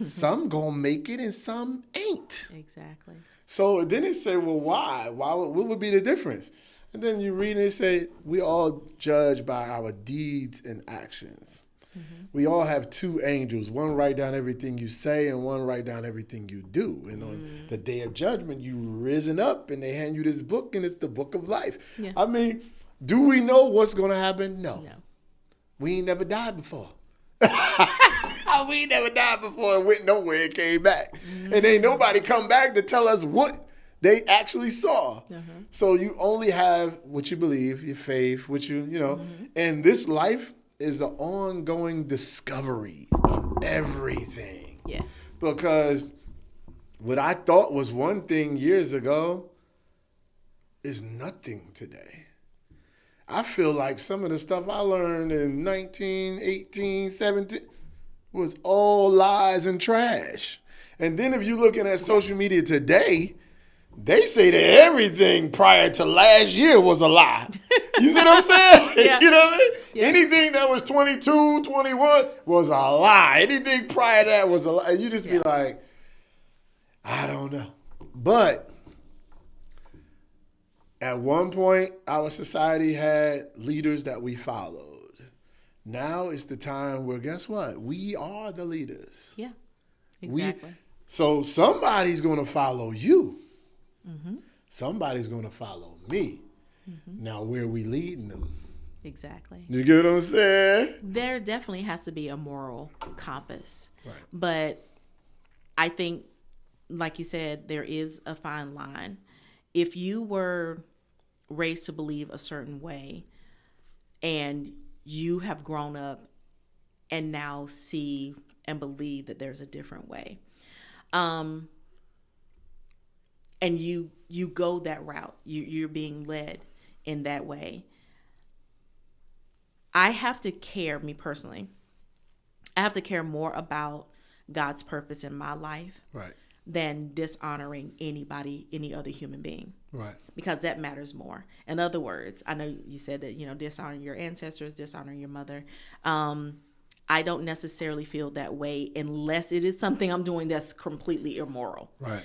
Some gonna make it and some ain't. Exactly. So then it said, well, why? What would be the difference? And then you read and it say, we all judge by our deeds and actions. Mm-hmm. We all have two angels. One write down everything you say and one write down everything you do. And on the day of judgment, you risen up and they hand you this book and it's the book of life. Yeah. I mean, do we know what's going to happen? No. We ain't never died before. We ain't never died before and went nowhere and came back. Mm-hmm. And ain't nobody come back to tell us what they actually saw. So you only have what you believe, your faith, what you know. Mm-hmm. And this life is an ongoing discovery of everything. Yes. Because what I thought was one thing years ago is nothing today. I feel like some of the stuff I learned in 19, 18, 17 was all lies and trash. And then if you're looking at social media today, they say that everything prior to last year was a lie. You see what I'm saying? Yeah. You know what I mean? Yeah. Anything that was 22, 21 was a lie. Anything prior to that was a lie. And you just be like, I don't know. But at one point, our society had leaders that we followed. Now it's the time where, guess what? We are the leaders. Yeah, exactly. So somebody's going to follow you. Mm-hmm. Somebody's going to follow me. Mm-hmm. Now, where are we leading them? Exactly. You get what I'm saying? There definitely has to be a moral compass. Right. But I think, like you said, there is a fine line. If you were raised to believe a certain way and you have grown up and now see and believe that there's a different way, and you go that route, you're being led in that way, I have to care, me personally, I have to care more about God's purpose in my life, right, than dishonoring anybody, any other human being. Right. Because that matters more. In other words, I know you said that, dishonoring your ancestors, dishonoring your mother. I don't necessarily feel that way unless it is something I'm doing that's completely immoral. Right.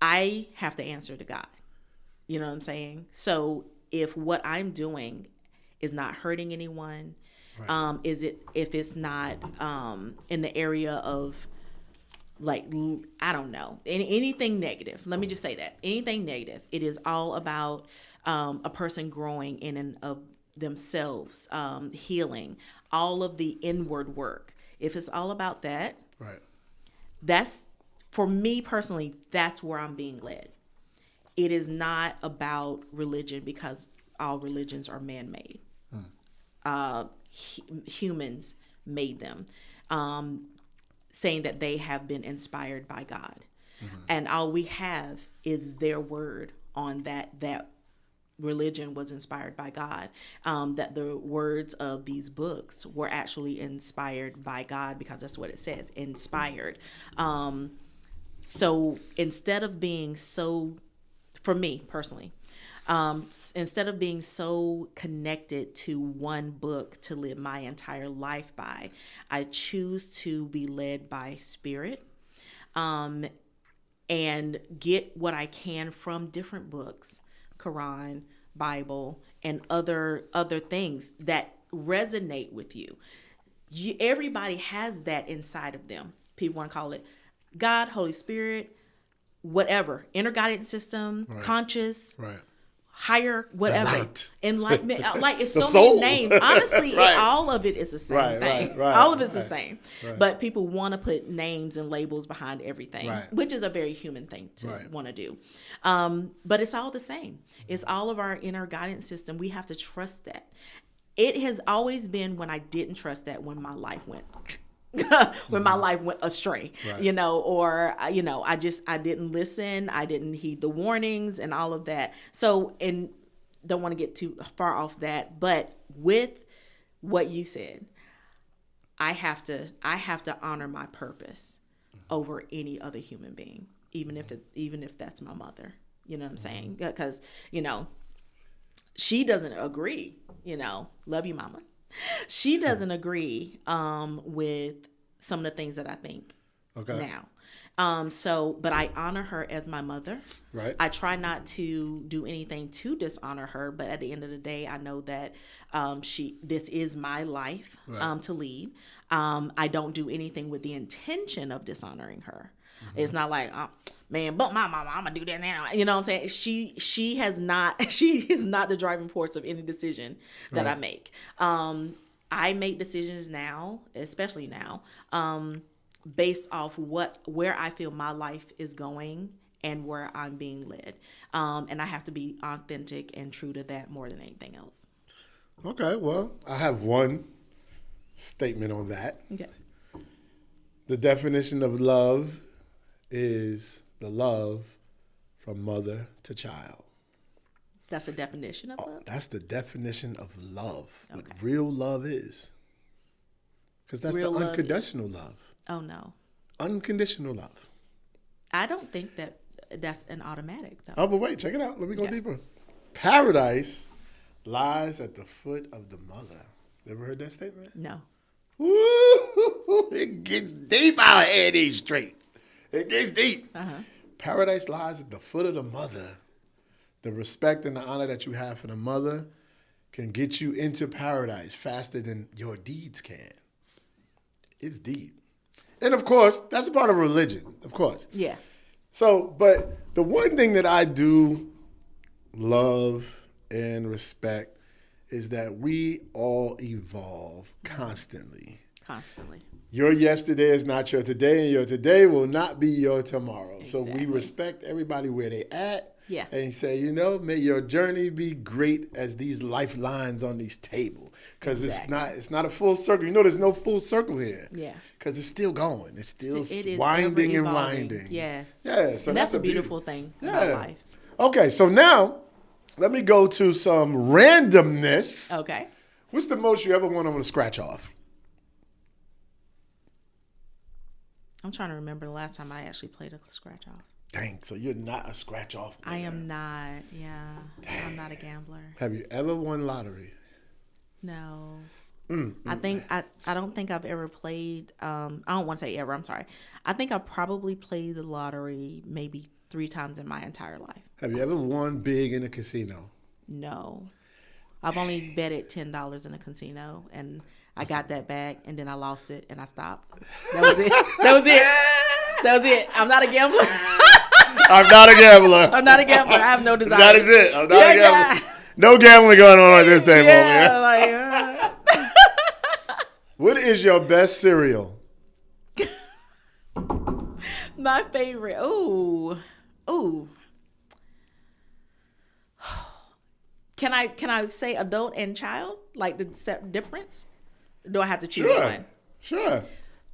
I have to answer to God. You know what I'm saying? So if what I'm doing is not hurting anyone, right. If it's not in the area of, like, I don't know, anything negative. Let me just say that. Anything negative. It is all about a person growing in and of themselves, healing, all of the inward work. If it's all about that, right, that's, for me personally, that's where I'm being led. It is not about religion, because all religions are man-made. Humans made them. Saying that they have been inspired by God. Mm-hmm. And all we have is their word on that religion was inspired by God, that the words of these books were actually inspired by God, because that's what it says, inspired. So instead of being so, for me personally, instead of being so connected to one book to live my entire life by, I choose to be led by Spirit, and get what I can from different books, Quran, Bible, and other things that resonate with you. Everybody has that inside of them. People want to call it God, Holy Spirit, whatever, inner guidance system, right. Conscious, right. Higher, whatever, enlightenment, like it's so soul. many names. Honestly, right. All of it is the same thing. Right, all of it's the same. Right. But people want to put names and labels behind everything, which is a very human thing to want to do. But it's all the same. It's all of our inner guidance system. We have to trust that. It has always been when I didn't trust that, when my life went when my life went astray, or I didn't listen, I didn't heed the warnings and all of that. So, and don't want to get too far off that, but with what you said, I have to honor my purpose over any other human being, even if that's my mother. You know what I'm saying? Because, she doesn't agree, love you, mama. She doesn't agree with some of the things that I think now. But I honor her as my mother. Right. I try not to do anything to dishonor her, but at the end of the day, I know that this is my life to lead. I don't do anything with the intention of dishonoring her. Mm-hmm. It's not like, man, but my mama, I'm gonna do that now. You know what I'm saying? She is not the driving force of any decision that I make. I make decisions now, especially now, based off where I feel my life is going and where I'm being led. And I have to be authentic and true to that more than anything else. Okay, well, I have one statement on that. Okay. The definition of love is the love from mother to child. That's the definition of love? That's the definition of love. Okay. What real love is. Because that's real the unconditional love. Oh, no. Unconditional love. I don't think that's an automatic, though. Oh, but wait, check it out. Let me go deeper. Paradise lies at the foot of the mother. Ever heard that statement? No. Woo! It gets deep out here in these streets. It gets deep. Uh-huh. Paradise lies at the foot of the mother. The respect and the honor that you have for the mother can get you into paradise faster than your deeds can. It's deep. And of course, that's a part of religion, of course. Yeah. So, but the one thing that I do love and respect is that we all evolve constantly. Constantly. Your yesterday is not your today, and your today will not be your tomorrow. Exactly. So we respect everybody where they at. Yeah. And say, may your journey be great as these lifelines on these tables. Because it's not a full circle. There's no full circle here. Yeah. Because it's still going. It's still winding and winding. Yes. Yeah. So and that's a beautiful thing about life. Okay, so now let me go to some randomness. Okay. What's the most you ever won on a scratch off? I'm trying to remember the last time I actually played a scratch off. Dang, so you're not a scratch off winner. I am not, yeah. Dang. I'm not a gambler. Have you ever won lottery? No. I don't think I've ever played, I don't want to say ever, I'm sorry. I think I probably played the lottery maybe 3 times in my entire life. Have you ever won big in a casino? No. I've only betted $10 in a casino, and I got that back, and then I lost it, and I stopped. That was it. That was it. I'm not a gambler. I'm not a gambler. I'm not a gambler. I have no desire. That is it. I'm not a gambler. No gambling going on at this table. Yeah. What is your best cereal? My favorite. Ooh. Can I say adult and child? Like the difference? Do I have to choose one? Sure.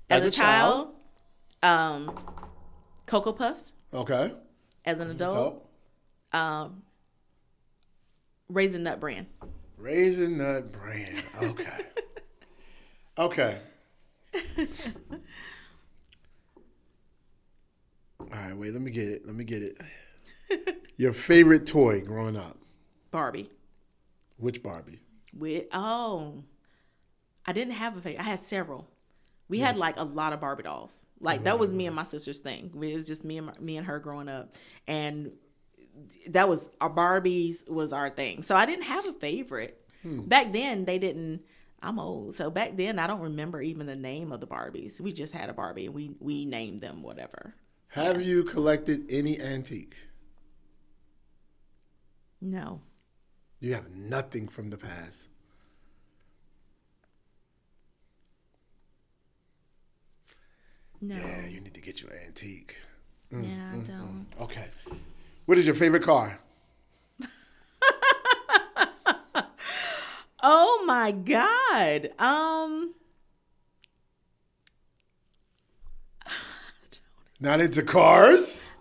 As a child, Cocoa Puffs. Okay. As an adult, Raisin Nut Bran. Raisin Nut Bran. Okay. Okay. All right, wait, let me get it. Your favorite toy growing up? Barbie. Which Barbie? I didn't have a favorite. I had several. We had like a lot of Barbie dolls. Like that was me and my sister's thing. It was just me and her growing up, and that was our Barbies was our thing. So I didn't have a favorite. Back then they didn't. I'm old, so back then I don't remember even the name of the Barbies. We just had a Barbie and we named them whatever. Have you collected any antique? No. You have nothing from the past. No. Yeah, you need to get your antique. I don't. Okay. What is your favorite car? Oh my God. Not into cars?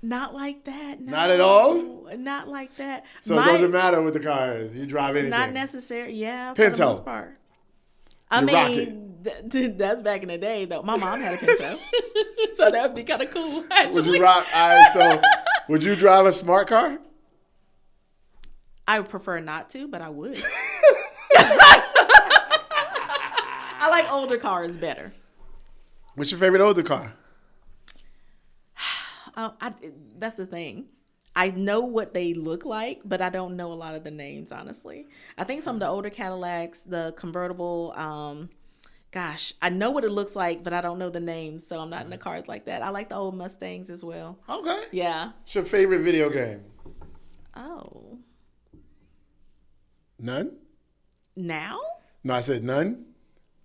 Not like that. No. Not at all? Not like that. So it doesn't matter what the car is. You drive anything. Not necessary. Yeah. Pinto. For the most part. I mean, that's back in the day, though. My mom had a Pinto. So that would be kind of cool, actually. Would you rock? All right, so Would you drive a smart car? I would prefer not to, but I would. I like older cars better. What's your favorite older car? That's the thing. I know what they look like, but I don't know a lot of the names, honestly. I think some of the older Cadillacs, the convertible, I know what it looks like, but I don't know the names, so I'm not into cars like that. I like the old Mustangs as well. Okay. Yeah. What's your favorite video game? Oh. None? Now? No, I said none.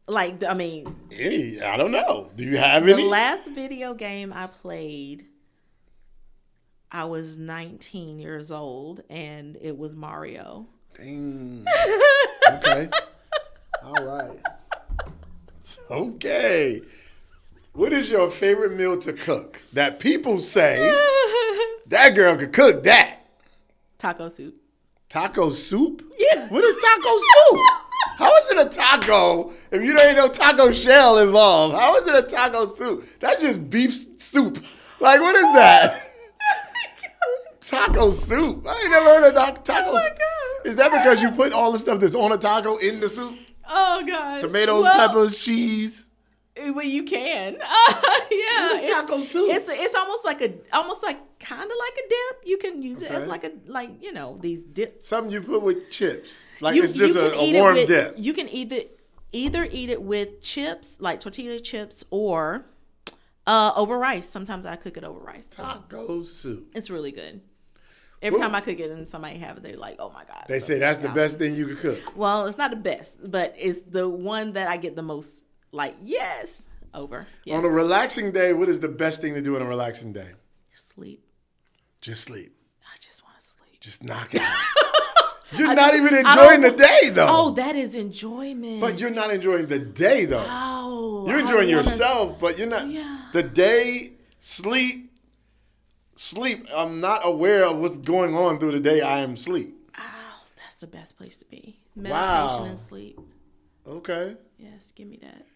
Like, I mean... Any? I don't know. Do you have any? The last video game I played... I was 19 years old, and it was Mario. Dang. Okay. All right. Okay. What is your favorite meal to cook that people say that girl could cook that? Taco soup. Taco soup? Yeah. What is taco soup? How is it a taco if you ain't no taco shell involved? How is it a taco soup? That's just beef soup. Like, what is that? Taco soup. I ain't never heard of taco. Oh my God. Is that because you put all the stuff that's on a taco in the soup? Oh gosh. Tomatoes, peppers, cheese. Well, you can. Yeah. What is taco soup? It's almost like kind of like a dip. You can use it as these dips. Something you put with chips. Like it's just a warm dip. You can either eat it with chips, like tortilla chips, or over rice. Sometimes I cook it over rice. Taco soup. It's really good. Every time I cook it and somebody have it, they're like, "Oh my God!" They say that's the best thing you could cook. Well, it's not the best, but it's the one that I get the most yes over. Yes. On a relaxing day, what is the best thing to do on a relaxing day? Sleep. Just sleep. I just want to sleep. Just knock it out. You're not even enjoying the day, though. Oh, that is enjoyment. But you're not enjoying the day, though. Oh, you're enjoying yourself, but you're not. Yeah. The day, sleep. I'm not aware of what's going on through the day. I am asleep. Oh, that's the best place to be. Meditation and sleep. Okay. Yes, give me that.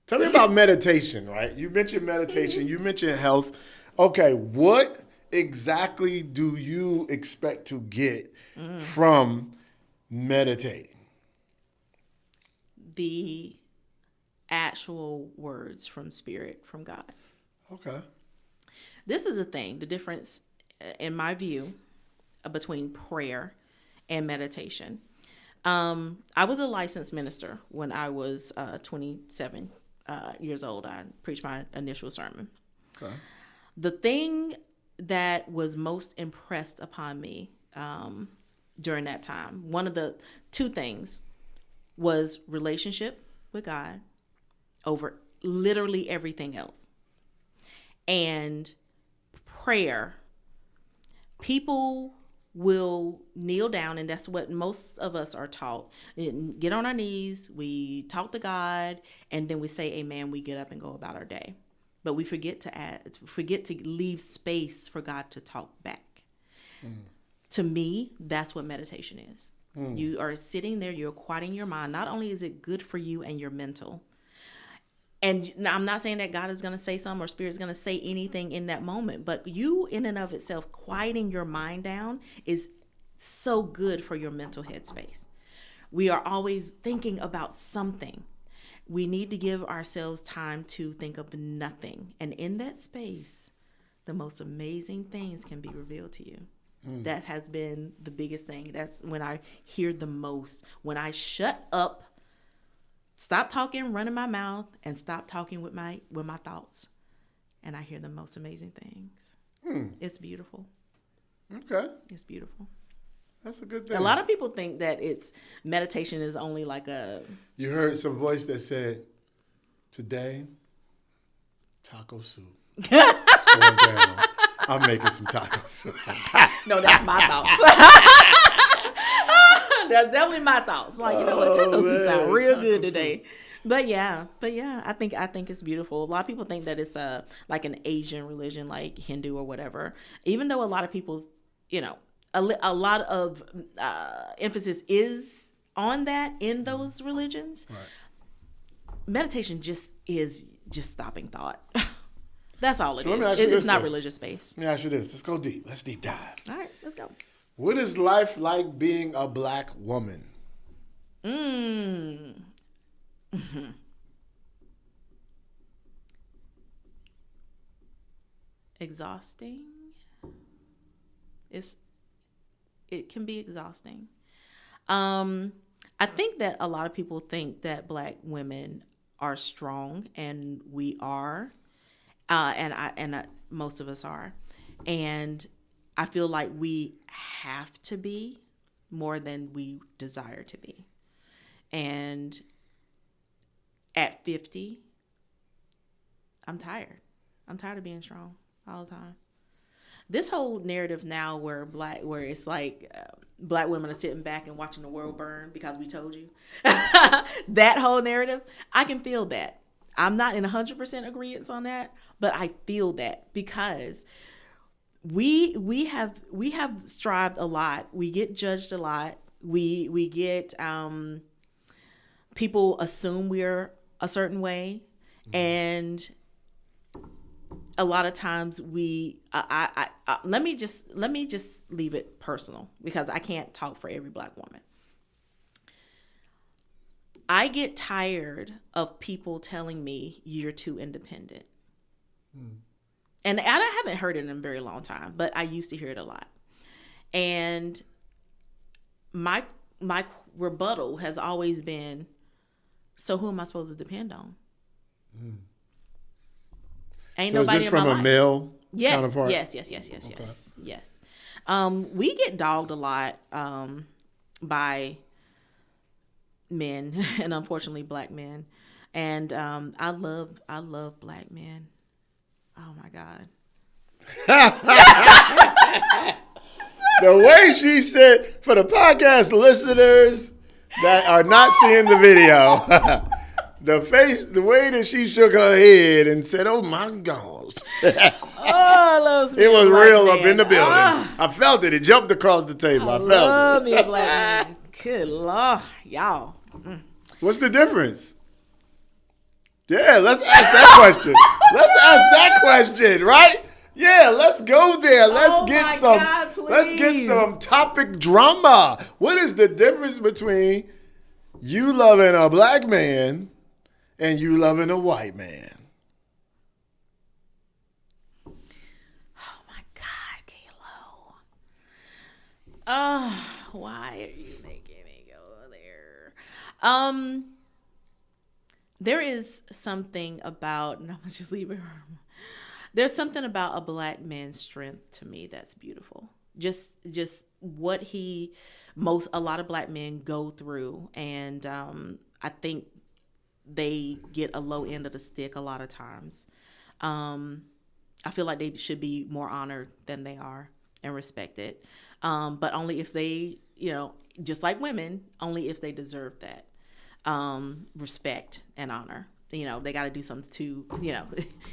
Tell me about meditation, right? You mentioned meditation. You mentioned health. Okay, what exactly do you expect to get from meditating? The actual words from Spirit, from God. Okay. This is a thing, the difference, in my view, between prayer and meditation. I was a licensed minister when I was 27 years old. I preached my initial sermon. Okay. The thing that was most impressed upon me during that time, one of the two things was relationship with God over literally everything else. And prayer. People will kneel down, and that's what most of us are taught. Get on our knees, we talk to God, and then we say amen, we get up and go about our day. But we forget to leave space for God to talk back. To me, that's what meditation is. You are sitting there, you're quieting your mind. Not only is it good for you and your mental, and I'm not saying that God is going to say something or Spirit is going to say anything in that moment, but you in and of itself, quieting your mind down is so good for your mental headspace. We are always thinking about something. We need to give ourselves time to think of nothing. And in that space, the most amazing things can be revealed to you. That has been the biggest thing. That's when I hear the most. When I shut up, stop talking, running my mouth, and stop talking with my thoughts. And I hear the most amazing things. It's beautiful. Okay. It's beautiful. That's a good thing. A lot of people think that meditation is only like You heard some voice that said, today, taco soup. It's going down. I'm making some taco soup. No, that's my thoughts. That's definitely my thoughts. Like, taco soup sound real good today. But yeah, I think it's beautiful. A lot of people think that it's like an Asian religion, like Hindu or whatever. Even though a lot of people, a lot of emphasis is on that in those religions. Right. Meditation just is stopping thought. That's all it is. It's not religious based. Let me ask you this. Let's go deep. Let's deep dive. All right, let's go. What is life like being a black woman? Exhausting. It can be exhausting. I think that a lot of people think that black women are strong, and we are. And most of us are, and I feel like we have to be more than we desire to be. And at 50, I'm tired. I'm tired of being strong all the time. This whole narrative now where it's like black women are sitting back and watching the world burn because we told you, that whole narrative, I can feel that. I'm not in 100% agreement on that, but I feel that because we have strived a lot. We get judged a lot. We get people assume we're a certain way, and a lot of times let me just leave it personal because I can't talk for every black woman. I get tired of people telling me you're too independent. And I haven't heard it in a very long time, but I used to hear it a lot. And my rebuttal has always been, so who am I supposed to depend on? Ain't so nobody is this in my life. A male counterpart? Yes. Okay. Yes. We get dogged a lot by men, and unfortunately black men, and I love black men. Oh my God. The way she said, for the podcast listeners that are not seeing the video, the way that she shook her head and said, "Oh my gosh." It was real man. Up in the building. I felt it. It jumped across the table. I felt love me a black man. Good Lord, y'all. What's the difference? Yeah, let's ask that question. Let's ask that question, right? Yeah, let's go there. Let's get some topic drama. What is the difference between you loving a black man and you loving a white man? Oh my God, Kalo. Oh, why are you making me go there? There is something about, and I'm gonna just leave it. There's something about a black man's strength to me that's beautiful. Just what a lot of black men go through, and I think they get a low end of the stick a lot of times. I feel like they should be more honored than they are and respected, but only if they, just like women, only if they deserve that respect and honor. They got to do something to,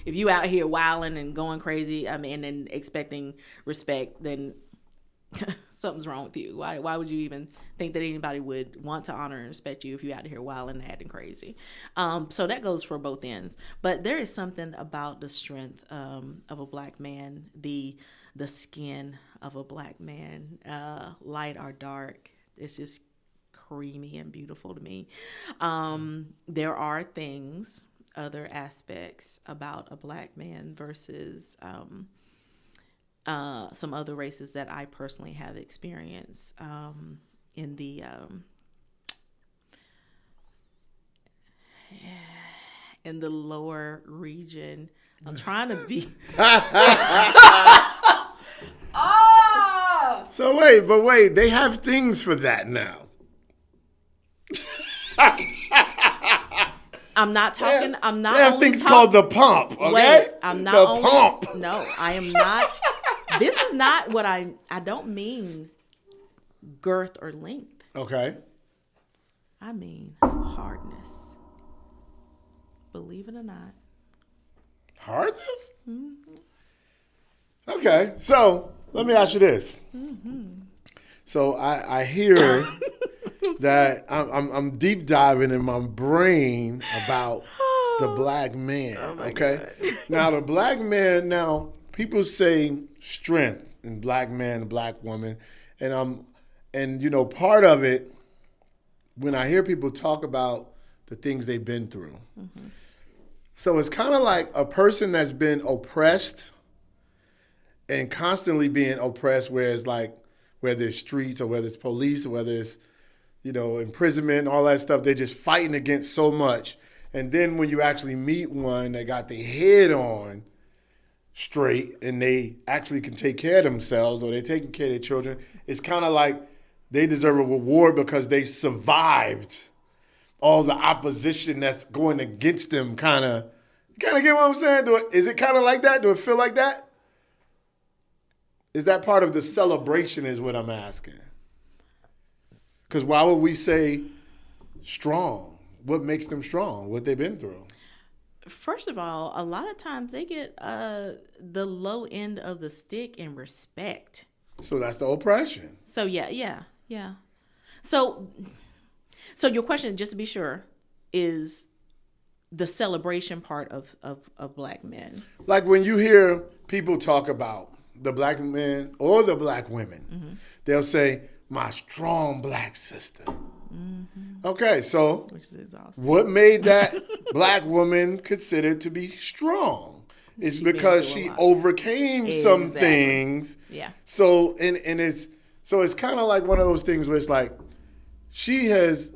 if you out here wilding and going crazy, and then expecting respect, then something's wrong with you. Why would you even think that anybody would want to honor and respect you if you out here wilding and acting crazy? So that goes for both ends. But there is something about the strength of a black man, the skin of a black man, light or dark. It's just creamy and beautiful to me. There are other aspects about a black man versus some other races that I personally have experienced in the lower region. I'm trying to be. So wait, they have things for that now. I'm not talking. They have things called the pump. Okay, wait, I'm not the pump. No, I am not. This is not what I don't mean girth or length. Okay. I mean hardness. Believe it or not. Hardness? Mm-hmm. Okay, so let me ask you this. Mm-hmm. So I hear that I'm deep diving in my brain about the black man. Oh my Okay. God. Now the black man. Now people say strength in black man and black woman, and you know, part of it when I hear people talk about the things they've been through. Mm-hmm. So it's kind of like a person that's been oppressed and constantly being oppressed, where it's like, whether it's streets or whether it's police or whether it's, you know, imprisonment, all that stuff, they're just fighting against so much. And then when you actually meet one that got their head on straight and they actually can take care of themselves or they're taking care of their children, it's kind of like they deserve a reward because they survived all the opposition that's going against them. You kind of get what I'm saying? Is it kind of like that? Do it feel like that? Is that part of the celebration is what I'm asking? Because why would we say strong? What makes them strong? What they've been through? First of all, a lot of times they get the low end of the stick in respect. So that's the oppression. So yeah. So your question, just to be sure, is the celebration part of black men. Like when you hear people talk about the black men or the black women, mm-hmm. they'll say, my strong black sister. Mm-hmm. Okay, so which is awesome. What made that black woman considered to be strong? It's because she overcame some things. Yeah. So it's kind of like one of those things where it's like she has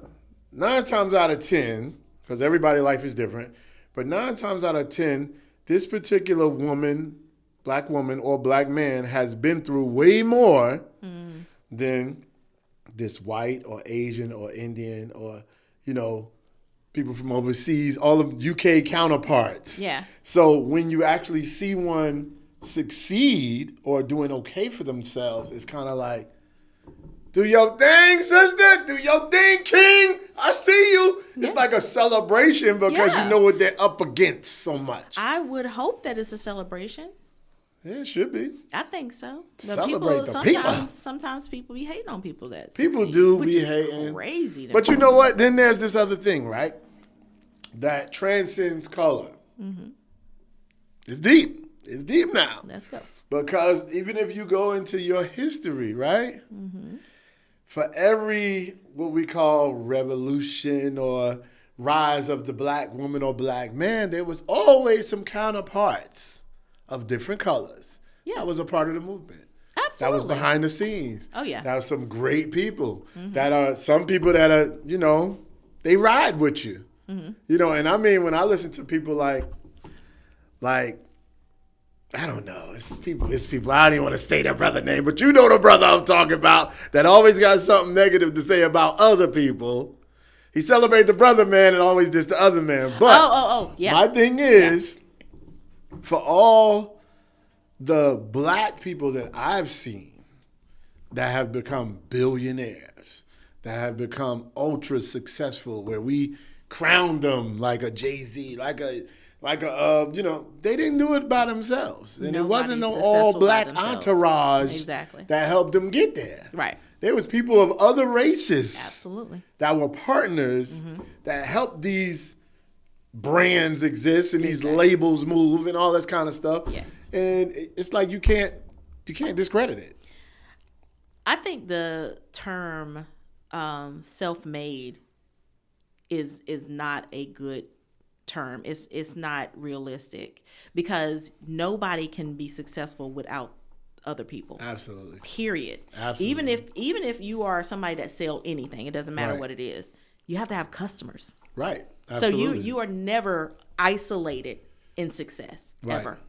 9 times out of 10, because everybody's life is different, but 9 times out of 10, this particular woman, black woman or black man, has been through way more than this white or Asian or Indian or, you know, people from overseas, all of UK counterparts. Yeah. So when you actually see one succeed or doing okay for themselves, it's kind of like, do your thing, sister. Do your thing, king. I see you. Yeah. It's like a celebration because you know what they're up against so much. I would hope that it's a celebration. Yeah, it should be. I think so. Celebrate the people. Sometimes people be hating on people that people succeed, do which be is hating. Crazy. But you know what? Then there's this other thing, right? That transcends color. Mm-hmm. It's deep. It's deep now. Let's go. Because even if you go into your history, right? Mm-hmm. For every what we call revolution or rise of the black woman or black man, there was always some counterparts of different colors. Yeah. That was a part of the movement. Absolutely. That was behind the scenes. Oh, yeah. That was some great people. Mm-hmm. That are some people that are, you know, they ride with you. Mm-hmm. You know, and I mean, when I listen to people like, I don't know, it's people, I don't even want to say their brother name, but you know the brother I'm talking about that always got something negative to say about other people. He celebrates the brother man and always diss the other man. But yeah. My thing is, for all the black people that I've seen that have become billionaires, that have become ultra successful, where we crowned them like a Jay-Z, like a you know, they didn't do it by themselves. And it wasn't no all-black entourage that helped them get there. Right. There was people of other races. Absolutely. That were partners that helped these brands exist and these labels move and all this kind of stuff. Yes. And it's like you can't discredit it. I think the term self-made is not a good term. It's not realistic because nobody can be successful without other people. Absolutely. Period. Absolutely. Even if you are somebody that sell anything, it doesn't matter what it is. You have to have customers. Right. Absolutely. So you are never isolated in success ever.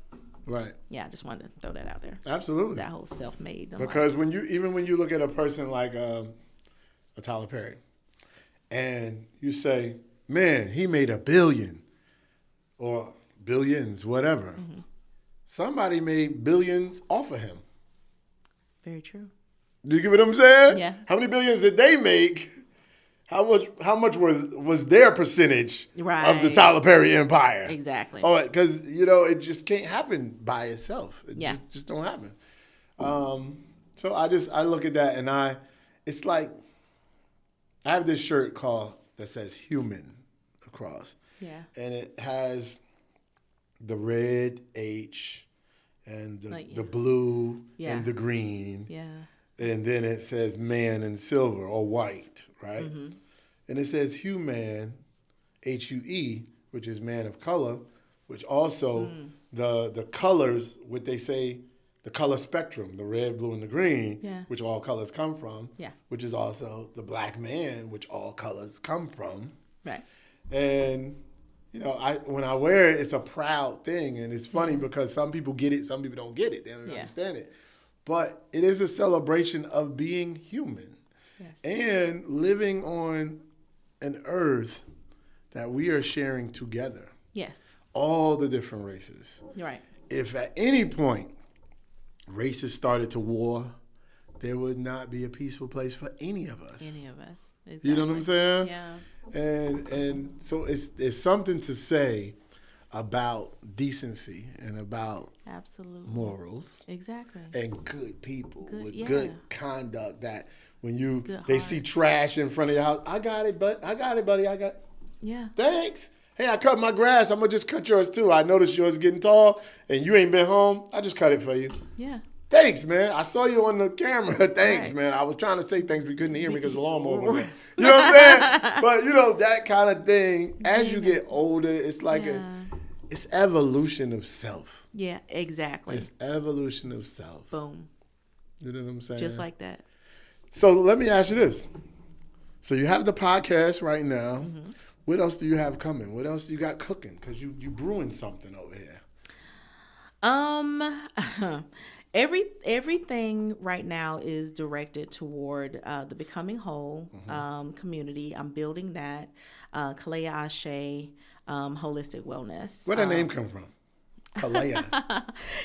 Right. Yeah, I just wanted to throw that out there. Absolutely. That whole self-made. Because when you look at a person like a Tyler Perry, and you say, man, he made $1 billion or billions, whatever. Mm-hmm. Somebody made billions off of him. Very true. Do you get what I'm saying? Yeah. How many billions did they make? How much was their percentage of the Tyler Perry empire? Exactly. Oh, because it just can't happen by itself. It just don't happen. So I look at that and it's like I have this shirt that says human, across. Yeah. And it has the red H and the blue and the green. Yeah. And then it says man in silver or white, right? Mm-hmm. And it says human, HUE, which is man of color, which also the colors, what they say, the color spectrum, the red, blue, and the green, which all colors come from, which is also the black man, which all colors come from. Right. And, you know, when I wear it, it's a proud thing. And it's funny because some people get it, some people don't get it. They don't understand it. But it is a celebration of being human and living on an earth that we are sharing together. Yes. All the different races. Right. If at any point races started to war, there would not be a peaceful place for any of us. Any of us. Exactly. You know what I'm saying? Yeah. And so it's something to say about decency and about morals. Exactly. And good people with good conduct that when they see trash in front of your house, I got it, buddy. Yeah. Thanks. Hey, I cut my grass. I'm going to just cut yours too. I noticed yours getting tall and you ain't been home. I just cut it for you. Yeah. Thanks, man. I saw you on the camera. Thanks, man. I was trying to say things, but you couldn't hear me because the lawnmower was on. You know what I'm saying? But, you know, that kind of thing, as you get older, it's like it's evolution of self. Yeah, exactly. It's evolution of self. Boom. You know what I'm saying? Just like that. So let me ask you this. So you have the podcast right now. Mm-hmm. What else do you have coming? What else you got cooking? Because you brewing something over here. Everything right now is directed toward the Becoming Whole community. I'm building that. Kalea Ashe, Holistic Wellness. Where did that name come from? Kalea.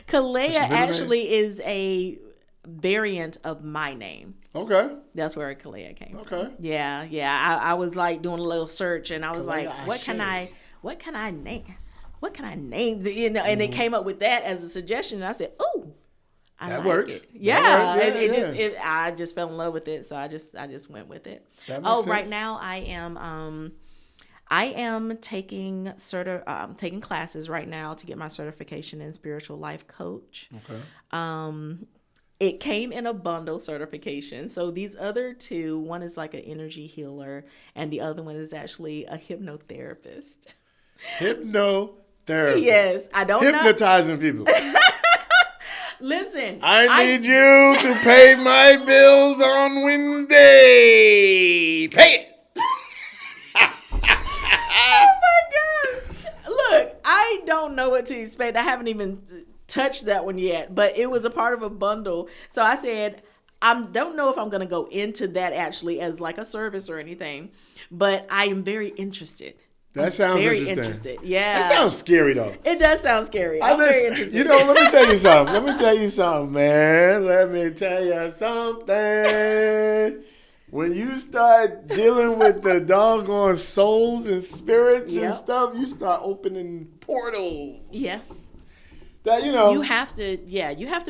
Kalea actually is a variant of my name. Okay. That's where Kalea came from. Okay. Yeah. I was like doing a little search and I was Kalea like, what can I name? What can I name? You know, Mm-hmm. and it came up with that as a suggestion. And I said, "Ooh, that works. It. Yeah, that works. I just fell in love with it, so I just went with it. Sense. Right now I am taking taking classes right now to get my certification in spiritual life coach. Okay. It came in a bundle certification. So these other two, one is like an energy healer, and the other one is actually a hypnotherapist. Hypnotherapist. Yes, I don't hypnotizing people. Listen, I need you to pay my bills on Wednesday. Pay it. Oh my God. Look, I don't know what to expect. I haven't even touched that one yet, but it was a part of a bundle. So I said, I don't know if I'm going to go into that actually as like a service or anything, but I am very interested. That sounds very interested. Yeah. That sounds scary though. It does sound scary. I'm very interested. You know, let me tell you something. Man. Let me tell you something. When you start dealing with the doggone souls and spirits and stuff, you start opening portals. Yeah. That, you know. You have to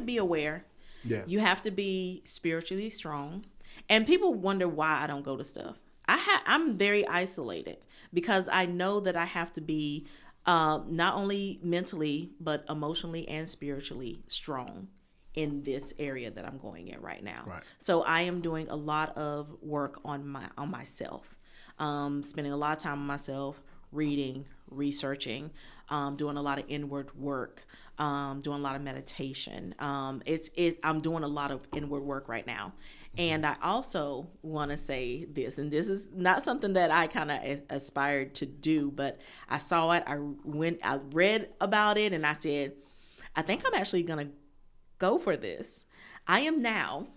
be aware. Yeah. You have to be spiritually strong. And people wonder why I don't go to stuff. I'm very isolated because I know that I have to be not only mentally, but emotionally and spiritually strong in this area that I'm going in right now. Right. So I am doing a lot of work on myself, spending a lot of time on myself, reading, researching, doing a lot of inward work, doing a lot of meditation. I'm doing a lot of inward work right now. And I also want to say this, and this is not something that I kind of aspired to do, but I saw it, I read about it, and I said, I think I'm actually going to go for this. I am now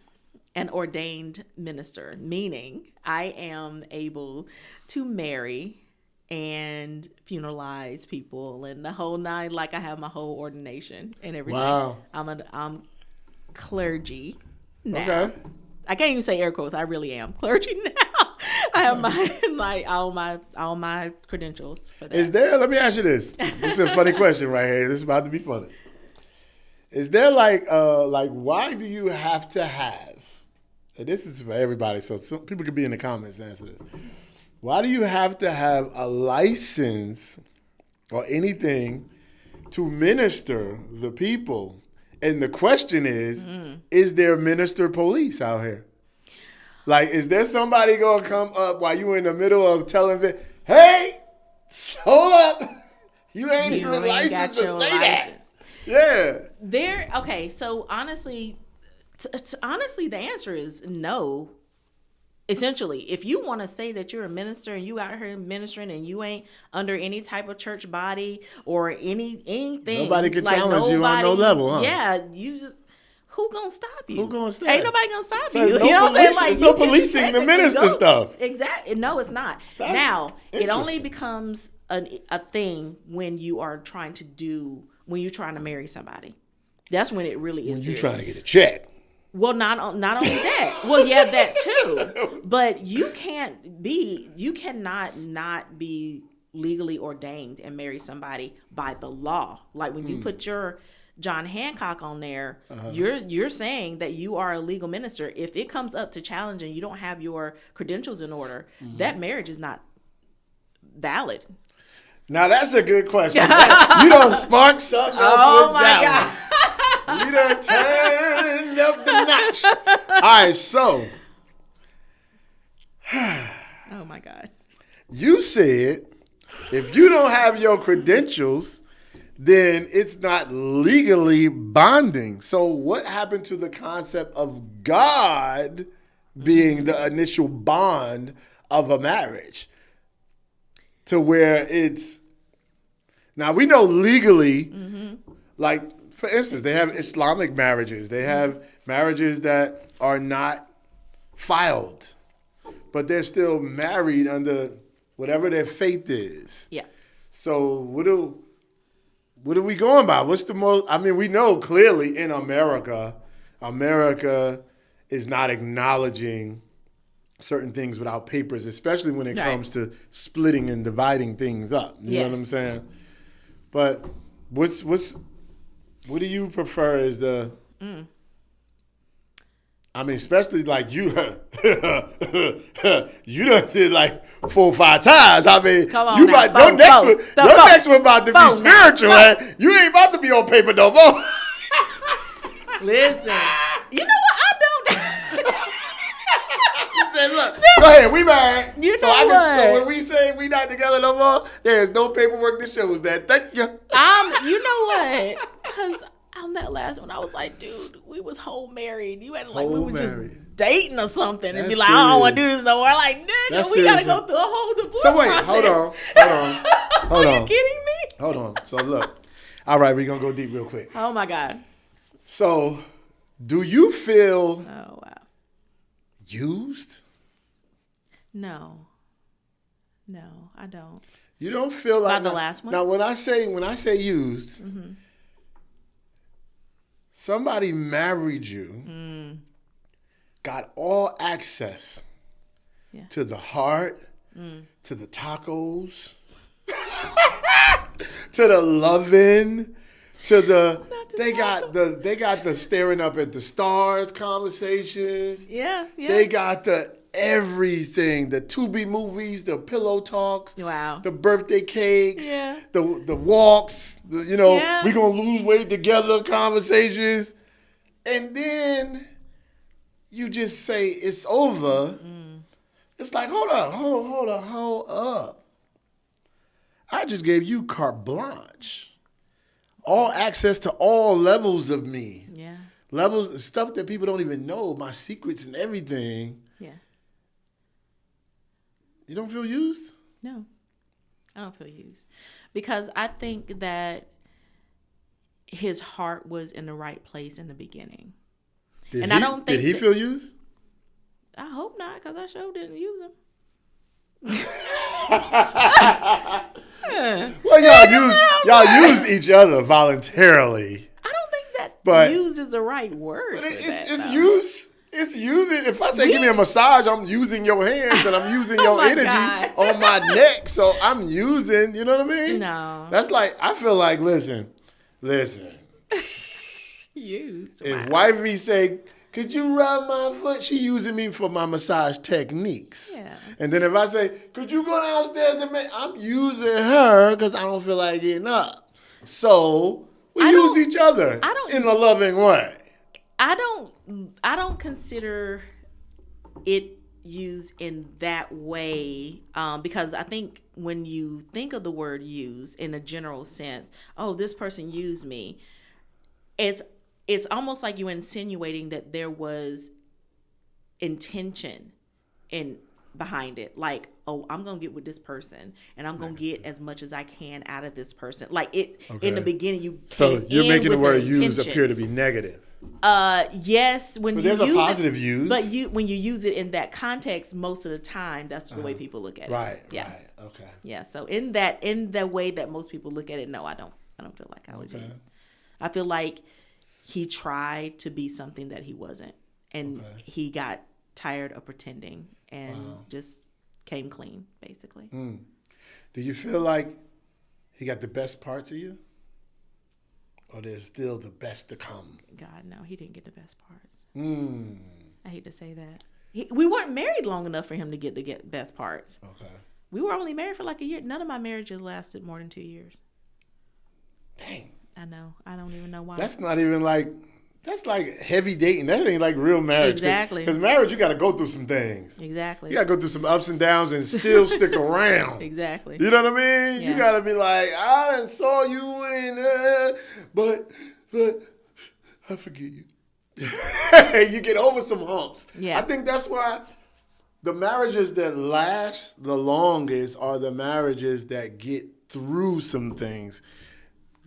an ordained minister, meaning I am able to marry and funeralize people and the whole nine, like I have my whole ordination and everything. Wow. I'm clergy now. Okay. I can't even say air quotes. I really am clergy now. I have my all my credentials for that. Let me ask you this. This is a funny question right here. This is about to be funny. Is there like why do you have to have, and this is for everybody, so some people could be in the comments and answer this. Why do you have to have a license or anything to minister the people? And the question is there minister police out here? Like, is there somebody going to come up while you in the middle of telling them, hey, hold up. You ain't even licensed to say that. Yeah. Okay, so honestly, the answer is no. Essentially, if you want to say that you're a minister and you out here ministering and you ain't under any type of church body or anything, nobody can challenge you on no level, huh? Yeah, you just who gonna stop you? Who gonna stop? Ain't nobody gonna stop so you. No, you know what I'm saying? Like, no policing the minister stuff. Exactly. No, it's not. Now it only becomes a thing when you're trying to marry somebody. That's when it really is. When you're trying to get a check. Well, not only that. Well, yeah, that too. But you cannot not be legally ordained and marry somebody by the law. Like when you put your John Hancock on there, you're saying that you are a legal minister. If it comes up to challenge and you don't have your credentials in order, that marriage is not valid. Now that's a good question. You don't spark something else with that one. You done turned up the notch. All right, so. Oh, my God. You said if you don't have your credentials, then it's not legally bonding. So what happened to the concept of God being the initial bond of a marriage? To where it's. Now, we know legally, like, for instance, they have Islamic marriages. They have marriages that are not filed, but they're still married under whatever their faith is. Yeah. So what are we going by? What's the most? I mean, we know clearly in America is not acknowledging certain things without papers, especially when it comes to splitting and dividing things up. You know what I'm saying? But what do you prefer as the? I mean, especially like you, you done did like 4 or 5 times. I mean, your next one about to be spiritual. Man. You ain't about to be on paper no more. Listen, you know what? I don't. He said, "Look, go ahead, we married. You know what? So when we say we not together no more, there's no paperwork that shows that. Thank you." You know what? Because on that last one, I was like, dude, we was whole married. You had like we were just dating or something, and be like, I don't want to do this no more. Like, nigga, we gotta go through a whole divorce process. Hold on. Are you kidding me? Hold on. So look, all right, we're gonna go deep real quick. Oh my God. So, do you feel? Oh wow. Used? No, I don't. You don't feel like the last one? Now, when I say used, somebody married you, got all access to the heart, to the tacos, to the loving, to the. They got the staring up at the stars conversations. Yeah. They got the everything, the Tubi movies, the pillow talks, the birthday cakes, the walks, we gonna lose weight together conversations, and then you just say it's over. It's like, hold up. I just gave you carte blanche. All access to all levels of me. Yeah. Levels, stuff that people don't even know, my secrets and everything. Yeah. You don't feel used? No, I don't feel used. Because I think that his heart was in the right place in the beginning. I don't think. Did he feel used? I hope not, because I sure didn't use him. Well, y'all used each other voluntarily. I don't think that used is the right word. But it's used. It's using. If I say give me a massage, I'm using your hands and I'm using your energy on my neck. So I'm using. You know what I mean? No. That's like, I feel like listen. Used. If wifey say could you rub my foot? She using me for my massage techniques. Yeah. And then if I say, could you go downstairs and I'm using her because I don't feel like getting up. So we use each other in a loving way. I don't consider it used in that way because I think when you think of the word use in a general sense, oh, this person used me, it's almost like you insinuating that there was intention behind it. Like, oh, I'm going to get with this person and I'm going to get as much as I can out of this person. Like in the beginning, you so you're making the word use appear to be negative. Yes, when there's a positive use, but when you use it in that context, most of the time, that's the way people look at it. Right. Yeah. Right. Okay. Yeah. So in the way that most people look at it, no, I don't feel like I was used. I feel like he tried to be something that he wasn't, and he got tired of pretending and just came clean, basically. Do you feel like he got the best parts of you? Or there's still the best to come? God, no, he didn't get the best parts. I hate to say that. We weren't married long enough for him to get the best parts. Okay. We were only married for like a year. None of my marriages lasted more than 2 years. Dang. I know. I don't even know why. That's not even like, that's like heavy dating. That ain't like real marriage. Exactly. Because marriage, you got to go through some things. Exactly. You got to go through some ups and downs and still stick around. Exactly. You know what I mean? Yeah. You got to be like, I done saw you in, but I forget you. You get over some humps. Yeah. I think that's why the marriages that last the longest are the marriages that get through some things.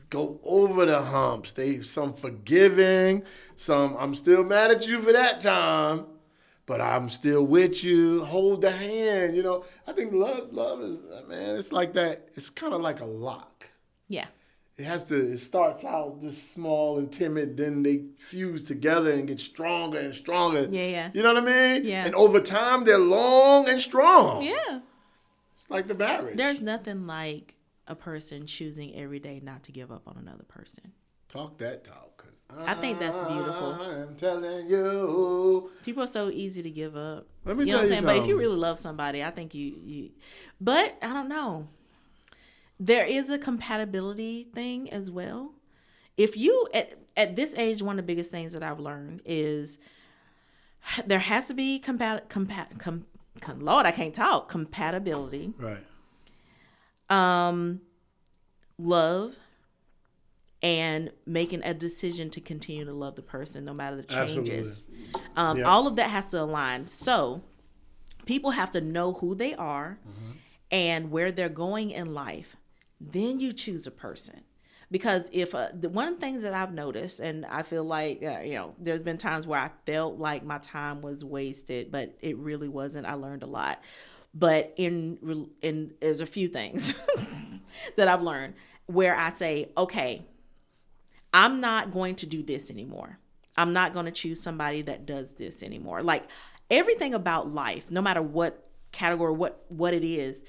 Go over the humps. Some forgiving, some I'm still mad at you for that time, but I'm still with you. Hold the hand. You know, I think love is, man, it's like that. It's kind of like a lock. Yeah. It starts out this small and timid, then they fuse together and get stronger and stronger. Yeah. You know what I mean? Yeah. And over time, they're long and strong. Yeah. It's like the marriage. There's nothing like a person choosing every day not to give up on another person. Talk that talk. 'Cause I think that's beautiful. I'm telling you. People are so easy to give up. Let me you know tell what I'm you saying? But if you something. really love somebody, I think you but I don't know. There is a compatibility thing as well. If you at this age, one of the biggest things that I've learned is there has to be Lord, I can't talk. Compatibility. Right. Love, and making a decision to continue to love the person no matter the changes. All of that has to align. So people have to know who they are and where they're going in life. Then you choose a person. Because if the one things that I've noticed, and I feel like, there's been times where I felt like my time was wasted, but it really wasn't. I learned a lot. But in there's a few things that I've learned where I say, okay, I'm not going to do this anymore. I'm not going to choose somebody that does this anymore. Like everything about life, no matter what category, what it is,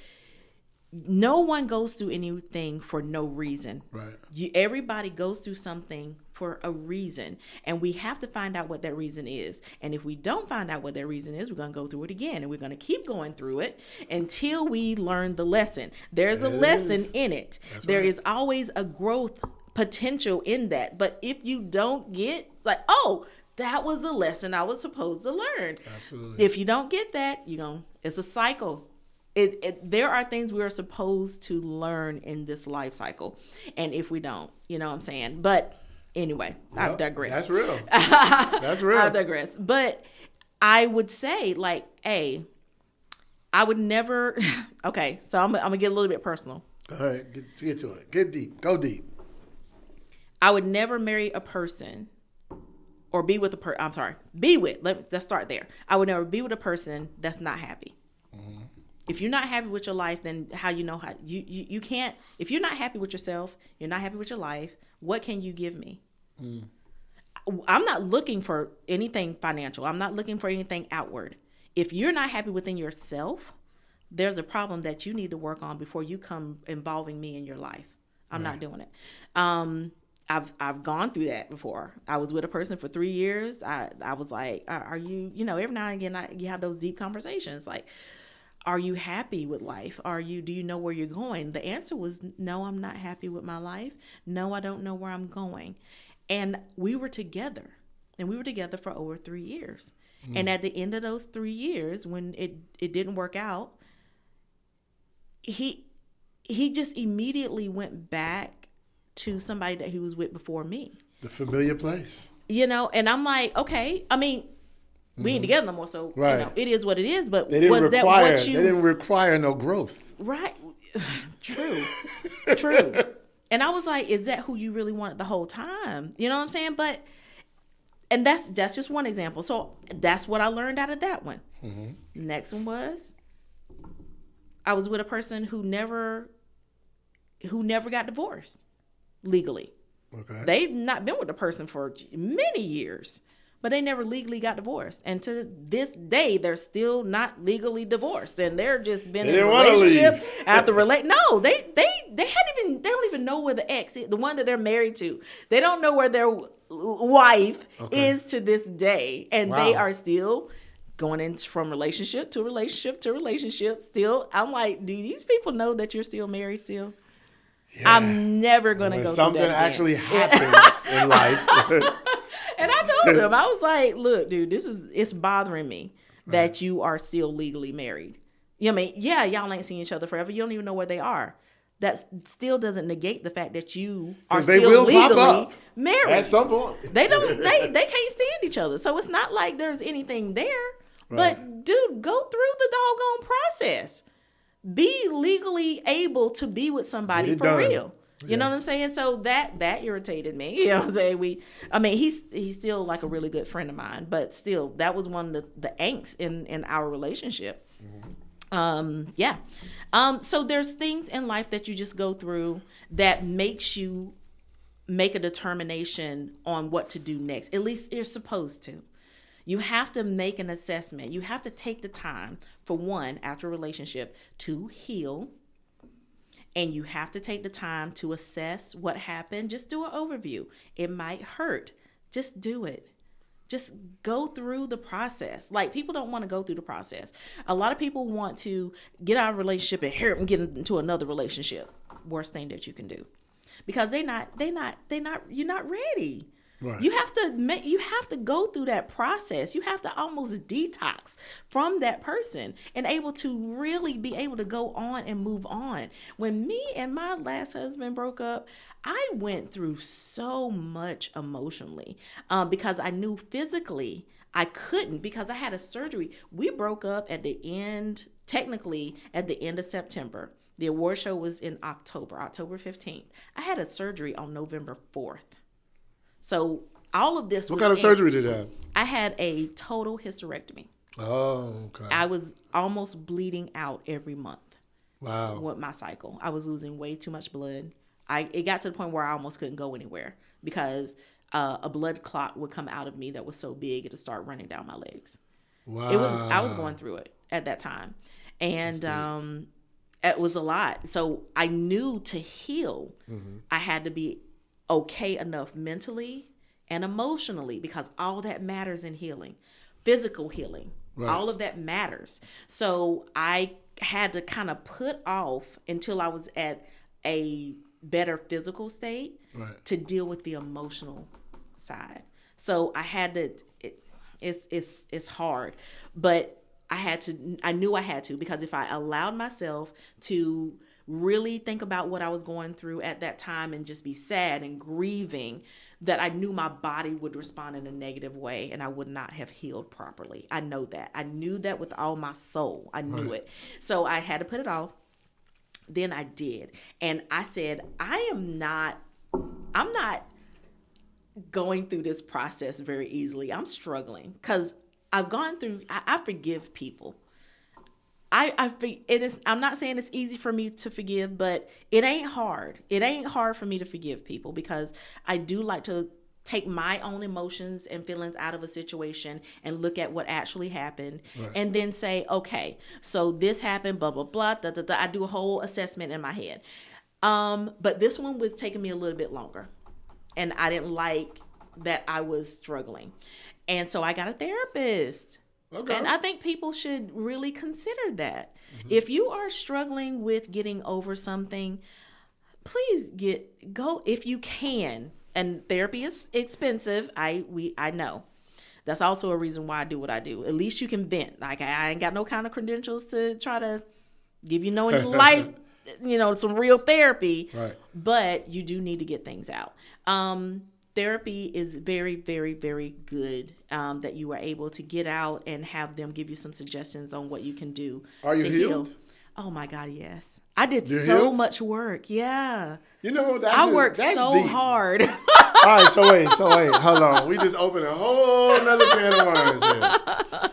no one goes through anything for no reason. Right. Everybody goes through something for a reason, and we have to find out what that reason is. And if we don't find out what that reason is, we're going to go through it again, and we're going to keep going through it until we learn the lesson. There's a lesson in it. There is always a growth potential in that. But if you don't get like, oh, that was the lesson I was supposed to learn. Absolutely. If you don't get that, it's a cycle. There are things we are supposed to learn in this life cycle. And if we don't, you know what I'm saying? But anyway, I've digressed. That's real. That's real. I've digressed. But I would say, like, I would never. Okay, so I'm going to get a little bit personal. Go ahead. Get to it. Get deep. Go deep. I would never marry a person or be with a person. I'm sorry. Let's start there. I would never be with a person that's not happy. Mm-hmm. If you're not happy with your life, then how you can't, if you're not happy with yourself, you're not happy with your life, what can you give me? Mm. I'm not looking for anything financial. I'm not looking for anything outward. If you're not happy within yourself, there's a problem that you need to work on before you come involving me in your life. I'm not doing it. I've gone through that before. I was with a person for 3 years. I was like, are you, every now and again you have those deep conversations like, are you happy with life? Do you know where you're going? The answer was no, I'm not happy with my life. No, I don't know where I'm going. And we were together for over 3 years. And at the end of those 3 years, when it didn't work out, he just immediately went back to somebody that he was with before me. The familiar place. And I'm like, okay, I mean, we ain't together no more, so right. It is what it is. But they didn't require no growth. Right. True. And I was like, is that who you really wanted the whole time? You know what I'm saying? And that's just one example. So that's what I learned out of that one. Mm-hmm. Next one was, I was with a person who never got divorced legally. Okay. They've not been with a person for many years, but they never legally got divorced. And to this day, they're still not legally divorced, and they're just been in a relationship after No, they don't even know where the ex is, the one that they're married to. They don't know where their wife is to this day, and they are still going in from relationship to relationship to relationship. Still, I'm like, do these people know that you're still married still? Yeah. I'm never going to go through that again. Something actually happens in life. And I told him, I was like, look, dude, it's bothering me that you are still legally married. You know what I mean? Yeah, y'all ain't seen each other forever. You don't even know where they are. That still doesn't negate the fact that you are still legally married. At some point. They can't stand each other. So it's not like there's anything there. Right. But dude, go through the doggone process. Be legally able to be with somebody for real. You know what I'm saying? So that irritated me. You know what I'm saying? He's still like a really good friend of mine, but still, that was one of the angst in our relationship. Mm-hmm. So there's things in life that you just go through that makes you make a determination on what to do next. At least you're supposed to. You have to make an assessment. You have to take the time, for one, after a relationship, to heal. And you have to take the time to assess what happened. Just do an overview. It might hurt. Just do it. Just go through the process. Like, people don't want to go through the process. A lot of people want to get out of a relationship and hurry up and get into another relationship. Worst thing that you can do. Because you're not ready. Right. You have to go through that process. You have to almost detox from that person and able to really be able to go on and move on. When me and my last husband broke up, I went through so much emotionally because I knew physically I couldn't, because I had a surgery. We broke up technically at the end of September. The award show was in October 15th. I had a surgery on November 4th. So all of this What kind of surgery did you have? I had a total hysterectomy. Oh, okay. I was almost bleeding out every month. Wow. With my cycle. I was losing way too much blood. It got to the point where I almost couldn't go anywhere because a blood clot would come out of me that was so big it'd start running down my legs. Wow. I was going through it at that time. And it was a lot. So I knew to heal, I had to be okay enough mentally and emotionally, because all that matters in healing. Physical healing, right. All of that matters. So I had to kind of put off until I was at a better physical state, right, to deal with the emotional side. So I had to, it's hard, but I knew I had to, because if I allowed myself to really think about what I was going through at that time and just be sad and grieving, that I knew my body would respond in a negative way and I would not have healed properly. I know that. I knew that with all my soul. I knew it. So I had to put it off. Then I did. And I said, I'm not going through this process very easily. I'm struggling because I've gone through, I forgive people. I'm not saying it's easy for me to forgive, but it ain't hard. It ain't hard for me to forgive people, because I do like to take my own emotions and feelings out of a situation and look at what actually happened, right, and then say, okay, so this happened, blah, blah, blah, da, da, da. I do a whole assessment in my head. But this one was taking me a little bit longer. and I didn't like that I was struggling. And so I got a therapist. Okay. And I think people should really consider that. Mm-hmm. If you are struggling with getting over something, please go if you can. And therapy is expensive. I know. That's also a reason why I do what I do. At least you can vent. Like, I ain't got no kind of credentials to try to give you no life, some real therapy. Right. But you do need to get things out. Therapy is very, very, very good that you are able to get out and have them give you some suggestions on what you can do. Are you healed? Heal. Oh, my God, yes. I did so much work. Yeah. I worked so deep. Hard. All right, so wait. Hold on. We just opened a whole nother can of worms here.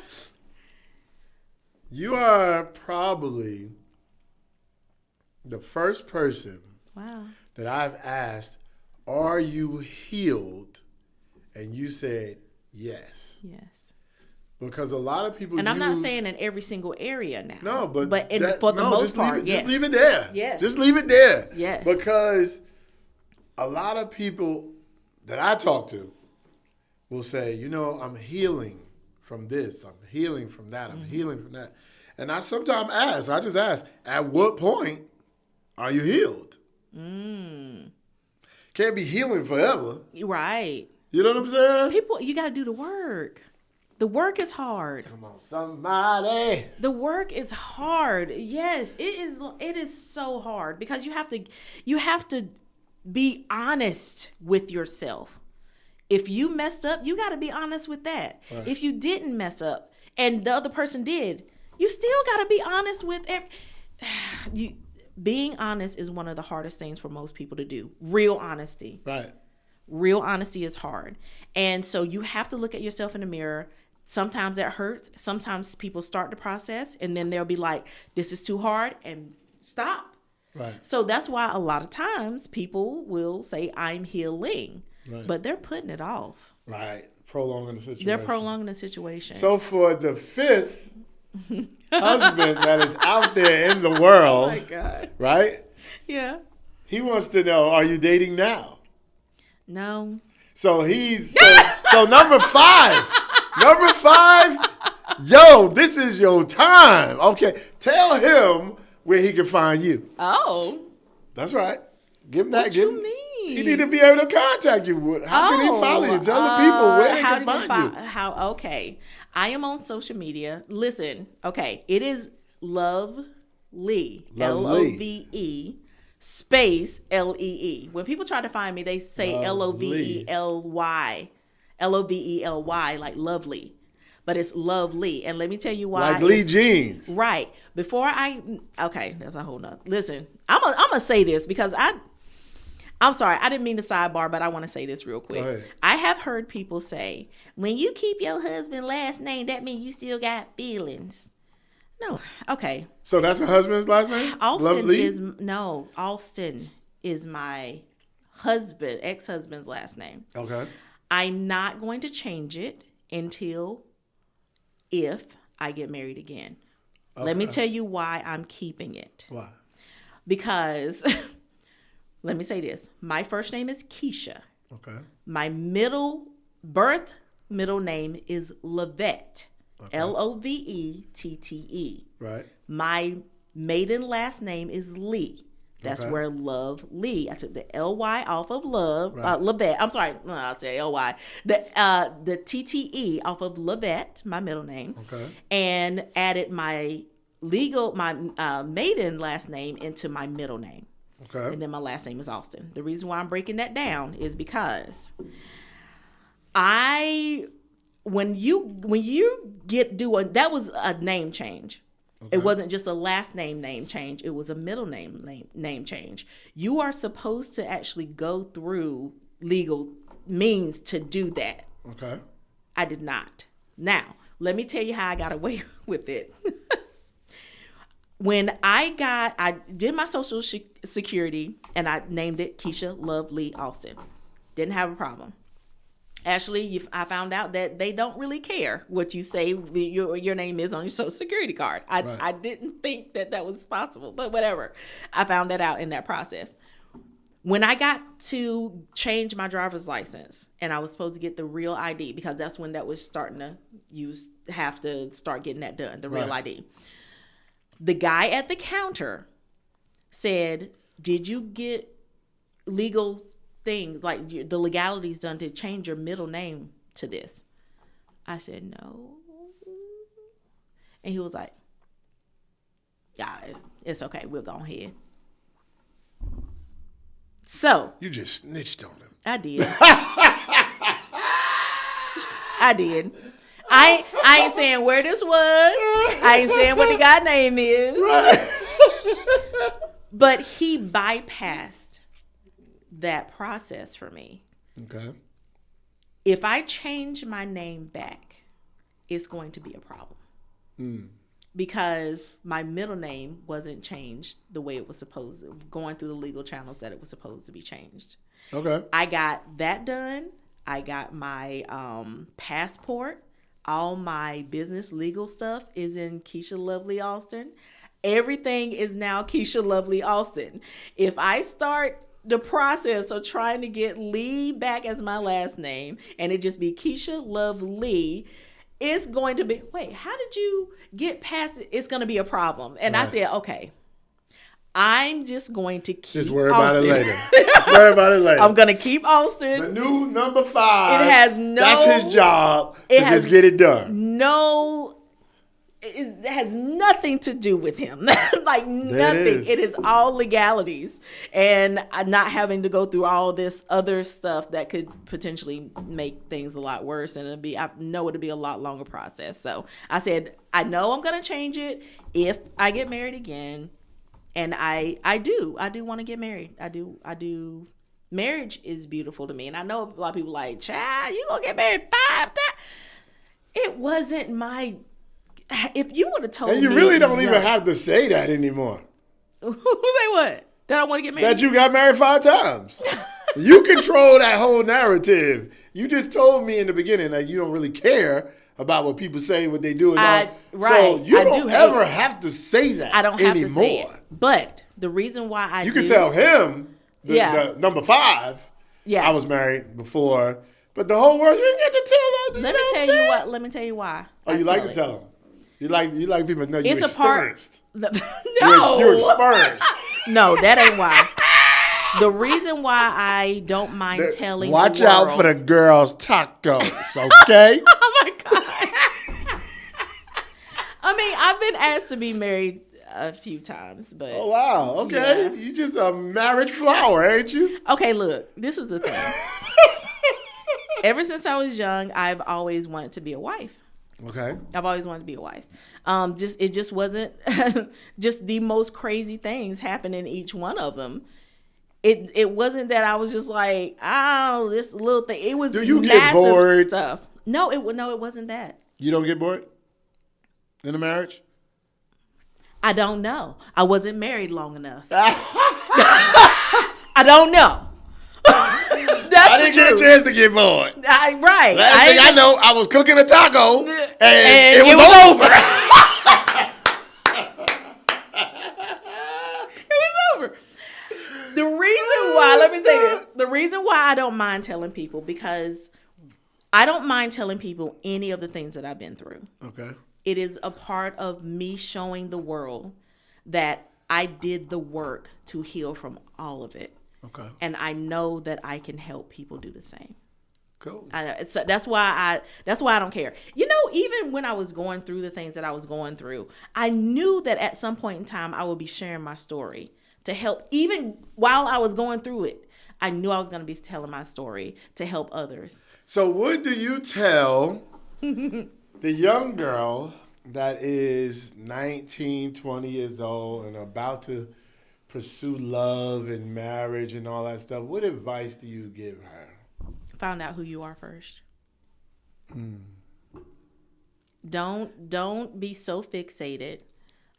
You are probably the first person that I've asked, are you healed? And you said yes. Yes. Because a lot of people I'm not saying in every single area now. No, but for the most part, yes. Just leave it there. Yes. Just leave it there. Yes. Because a lot of people that I talk to will say, I'm healing from this. I'm healing from that. I'm healing from that. And I sometimes just ask, at what point are you healed? Can't be healing forever. Right. You know what I'm saying? People, you got to do the work. The work is hard. Come on, somebody. The work is hard. Yes, it is so hard because you have to be honest with yourself. If you messed up, you got to be honest with that. Right. If you didn't mess up and the other person did, you still got to be honest with being honest is one of the hardest things for most people to do. Real honesty. Right. Real honesty is hard. And so you have to look at yourself in the mirror. Sometimes that hurts. Sometimes people start the process and then they'll be like, this is too hard and stop. Right. So that's why a lot of times people will say, I'm healing, but they're putting it off. Right. Prolonging the situation. They're prolonging the situation. So for the fifth husband that is out there in the world, oh my God. Right? Yeah. He wants to know, are you dating now? No. So so number 5. Number 5, this is your time. Okay, tell him where he can find you. Oh. That's right. Give him that. What you mean? He need to be able to contact you. How can he follow you? Tell the people where they can find you. Okay. I am on social media. Listen, okay, it is Love Lee. Love space Lee. When people try to find me, they say Lovely. Lovely, like lovely. But it's Lovely. And let me tell you why. Like Lee jeans. Right. Okay, that's a whole nother. Listen, I'm gonna say this because I'm sorry, I didn't mean to sidebar, but I want to say this real quick. I have heard people say, when you keep your husband's last name, that means you still got feelings. No. Okay. So that's the husband's last name? Austin is my ex-husband's last name. Okay. I'm not going to change it if I get married again. Okay. Let me tell you why I'm keeping it. Why? Because, let me say this. My first name is Keisha. Okay. My middle name is Lovette. Okay. Lovette. Right. My maiden last name is Lee. That's where Love Lee. I took the L-Y off of Love. Right. Lovette. I'm sorry. No, I'll say L-Y. The T-T-E off of Lovette, my middle name. Okay. And added my maiden last name into my middle name. Okay. And then my last name is Austin. The reason why I'm breaking that down is because when you that was a name change. Okay. It wasn't just a last name change. It was a middle name change. You are supposed to actually go through legal means to do that. Okay. I did not. Now, let me tell you how I got away with it. When I did my social security and I named it Keisha Love Lee Austin. Didn't have a problem. Actually, I found out that they don't really care what you say your name is on your social security card. I didn't think that was possible, but whatever. I found that out in that process. When I got to change my driver's license and I was supposed to get the real ID, because that's when that was starting to have to start getting that done, the real ID. The guy at the counter said, did you get legal things, like the legalities done to change your middle name to this? I said, no. And he was like, yeah, it's okay. We'll go ahead. So you just snitched on him. I did. I did. I ain't saying where this was. I ain't saying what the guy name is. Right. But he bypassed that process for me. Okay. If I change my name back, it's going to be a problem. Because my middle name wasn't changed the way it was supposed to, going through the legal channels that it was supposed to be changed. Okay. I got that done. I got my passport. All my business legal stuff is in Keisha Lovely Alston. Everything is now Keisha Lovely Alston. If I start the process of trying to get Lee back as my last name and it just be Keisha Lovely, it's going to be, wait, how did you get past it? It's going to be a problem. And I said, okay, I'm just going to keep Just worry about it later. Worry about it later. I'm going to keep Alston. The new number 5. It has no. That's his job to just get it done. No. It has nothing to do with him. Like nothing. It is all legalities and not having to go through all this other stuff that could potentially make things a lot worse. And I know it'll be a lot longer process. So I said, I know I'm going to change it if I get married again. And I do want to get married. I do. Marriage is beautiful to me. And I know a lot of people like, child, you going to get married 5 times. It wasn't my... If you would have told me... And you really don't even have to say that anymore. Who say what? That I want to get married? That you got married 5 times. You control that whole narrative. You just told me in the beginning that you don't really care about what people say, what they do. And all. Right. So you don't ever have to say that I don't have anymore. to say it. But the reason why You can tell him, the number 5, yeah, I was married before. But the whole world, you didn't get to tell that. Let me tell you why. Oh, you like to tell them. You like people to know you're experienced. No. You're experienced. No, that ain't why. The reason why I don't mind telling Watch the world, out for the girls' tacos, okay? Oh, my God. I mean, I've been asked to be married a few times, but... Oh, wow. Okay. Yeah. You just a marriage flower, ain't you? Okay, look. This is the thing. Ever since I was young, I've always wanted to be a wife. Okay. I've always wanted to be a wife. It just wasn't just the most crazy things happen in each one of them. It wasn't that I was just like, oh, this little thing. It was. Do you get bored? Stuff. No, it wasn't that. You don't get bored in a marriage? I don't know. I wasn't married long enough. I don't know. I didn't get a chance to get bored. Right. Last thing I know, I was cooking a taco and it was over. It was over. The reason why, let me say this. The reason why I don't mind telling people, because I don't mind telling people any of the things that I've been through. Okay. It is a part of me showing the world that I did the work to heal from all of it. Okay. And I know that I can help people do the same. Cool. So that's why I don't care. You know, even when I was going through the things that I was going through, I knew that at some point in time I would be sharing my story to help. Even while I was going through it, I knew I was going to be telling my story to help others. So what do you tell the young girl that is 19, 20 years old and about to pursue love and marriage and all that stuff? What advice do you give her? Find out who you are first. Don't be so fixated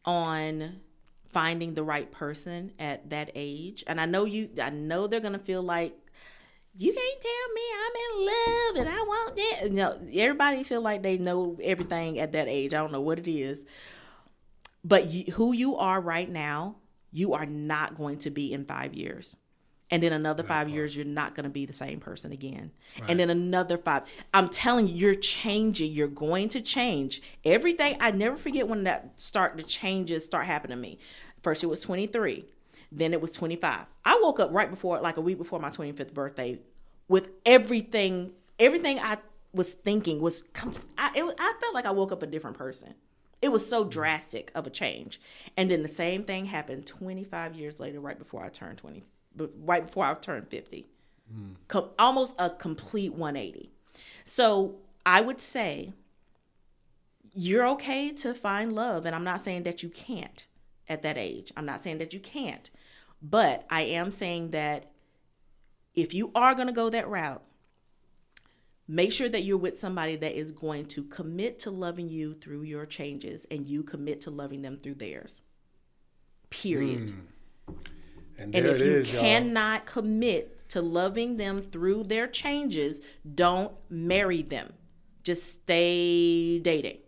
on finding the right person at that age. And I know they're gonna feel like, you can't tell me I'm in love and I want that. You know, everybody feel like they know everything at that age. I don't know what it is. But who you are right now, you are not going to be in 5 years. And then another 5 years, you're not going to be the same person again. Right. And then another 5. I'm telling you, you're changing. You're going to change. Everything. I never forget when the changes start happening to me. First, it was 23. Then it was 25. I woke up right before, like a week before my 25th birthday, with everything I was thinking was, I felt like I woke up a different person. It was so drastic of a change. And then the same thing happened 25 years later, right before I turned 50. Almost a complete 180. So I would say you're okay to find love. And I'm not saying that you can't at that age. I'm not saying that you can't. But I am saying that if you are going to go that route, make sure that you're with somebody that is going to commit to loving you through your changes and you commit to loving them through theirs. Period. And if you cannot commit to loving them through their changes, don't marry them. Just stay dating.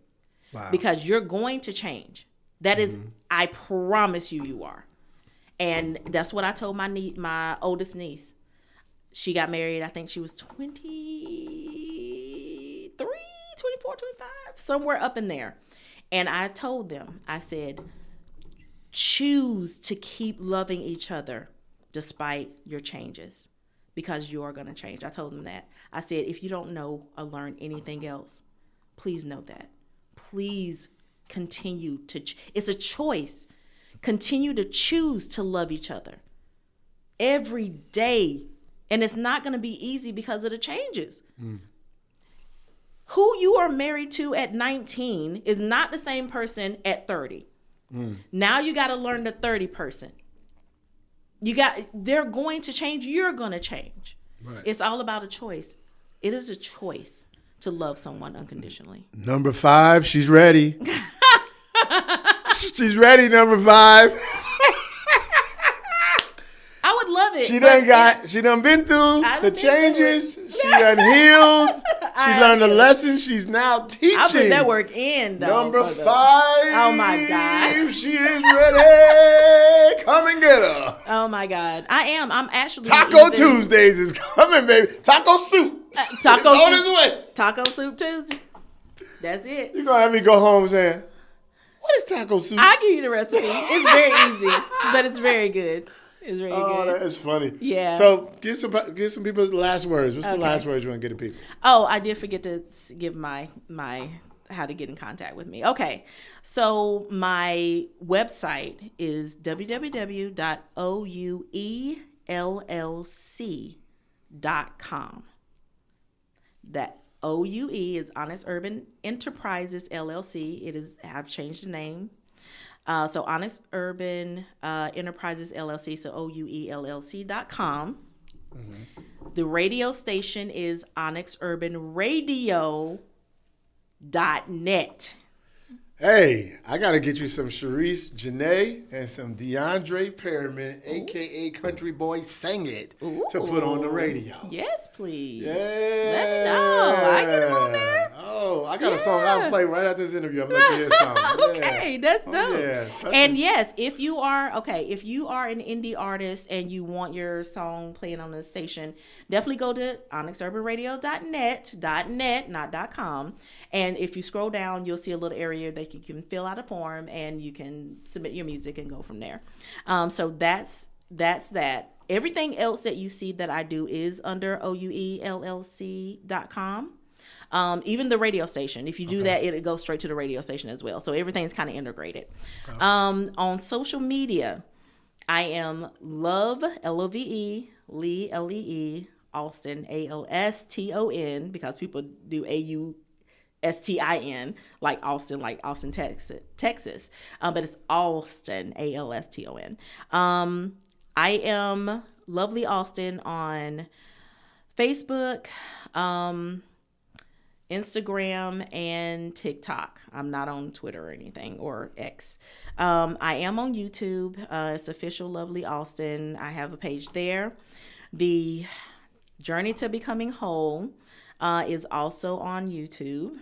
Wow. Because you're going to change. That is, I promise you are. And that's what I told my oldest niece. She got married, I think she was 23, 24, 25, somewhere up in there. And I told them, I said, choose to keep loving each other despite your changes because you are going to change. I told them that. I said, if you don't know or learn anything else, please know that. Please continue to, it's a choice. Continue to choose to love each other every day. And it's not going to be easy because of the changes. Who you are married to at 19 is not the same person at 30. Now you got to learn the 30 person. They're going to change. You're going to change. Right. It's all about a choice. It is a choice to love someone unconditionally. Number 5, she's ready. She's ready, number 5. I would love it. She done been through the changes. She done healed. She learned the lesson. She's now teaching. I'll put that work in, though. Number 5. Oh, my God. She is ready. Come and get her. Oh, my God. I am. I'm actually. Taco Tuesdays is coming, baby. Taco soup. Taco soup. On his way. Taco soup Tuesday. That's it. You're going to have me go home saying, what is taco soup? I'll give you the recipe. It's very easy, but it's very good. It's very good. Oh, that is funny. Yeah. So give some people the last words. What's the last words you want to get to people? Oh, I did forget to give my how to get in contact with me. Okay. So my website is www.ouellc.com. That OUE is Honest Urban Enterprises LLC. I've changed the name. So Honest Urban Enterprises LLC, so OUELLC.com. The radio station is onyxurbanradio.net. Hey, I got to get you some Sharice Janae and some DeAndre Perriman, a.k.a. Country Boy Sing It, to put on the radio. Yes, please. Yeah. Let me know. I get them on there. Oh, I got a song I'll play right after this interview. I'm going to let you hear a song. Okay, that's dope. Yeah, and yes, if you are an indie artist and you want your song playing on the station, definitely go to onyxurbanradio.net, not .com. And if you scroll down, you'll see a little area that you can fill out a form and you can submit your music and go from there. So that's that. Everything else that you see that I do is under OUELLC.com. Even the radio station. If you do that, it goes straight to the radio station as well. So everything's kind of integrated. Okay. On social media, I am Love, Love, Lee, Lee, Alston, Alston, because people do AUSTIN, like Austin, Texas. But it's Alston, Alston. I am Lovely Austin on Facebook, Instagram, and TikTok. I'm not on Twitter or anything, or X. I am on YouTube. It's official Lovely Austin. I have a page there. The Journey to Becoming Whole is also on YouTube.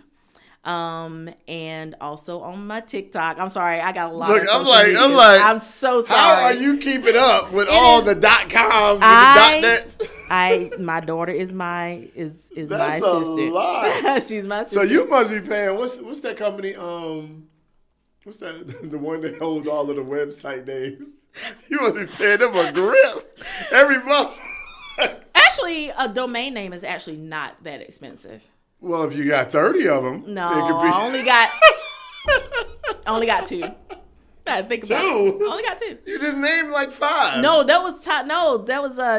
And also on my TikTok. I'm sorry, I got a lot Look, of social medias. I'm so sorry. How are you keeping up with all the .coms and the .nets? My daughter is my That's my assistant. A lot. She's my assistant. So you must be paying. What's that company? What's that? The one that holds all of the website names. You must be paying them a grip every month. Actually, a domain name is actually not that expensive. Well, if you got 30 of them, no, it could be. I only got 2. I think about it. I only got 2. You just named like 5. No, that was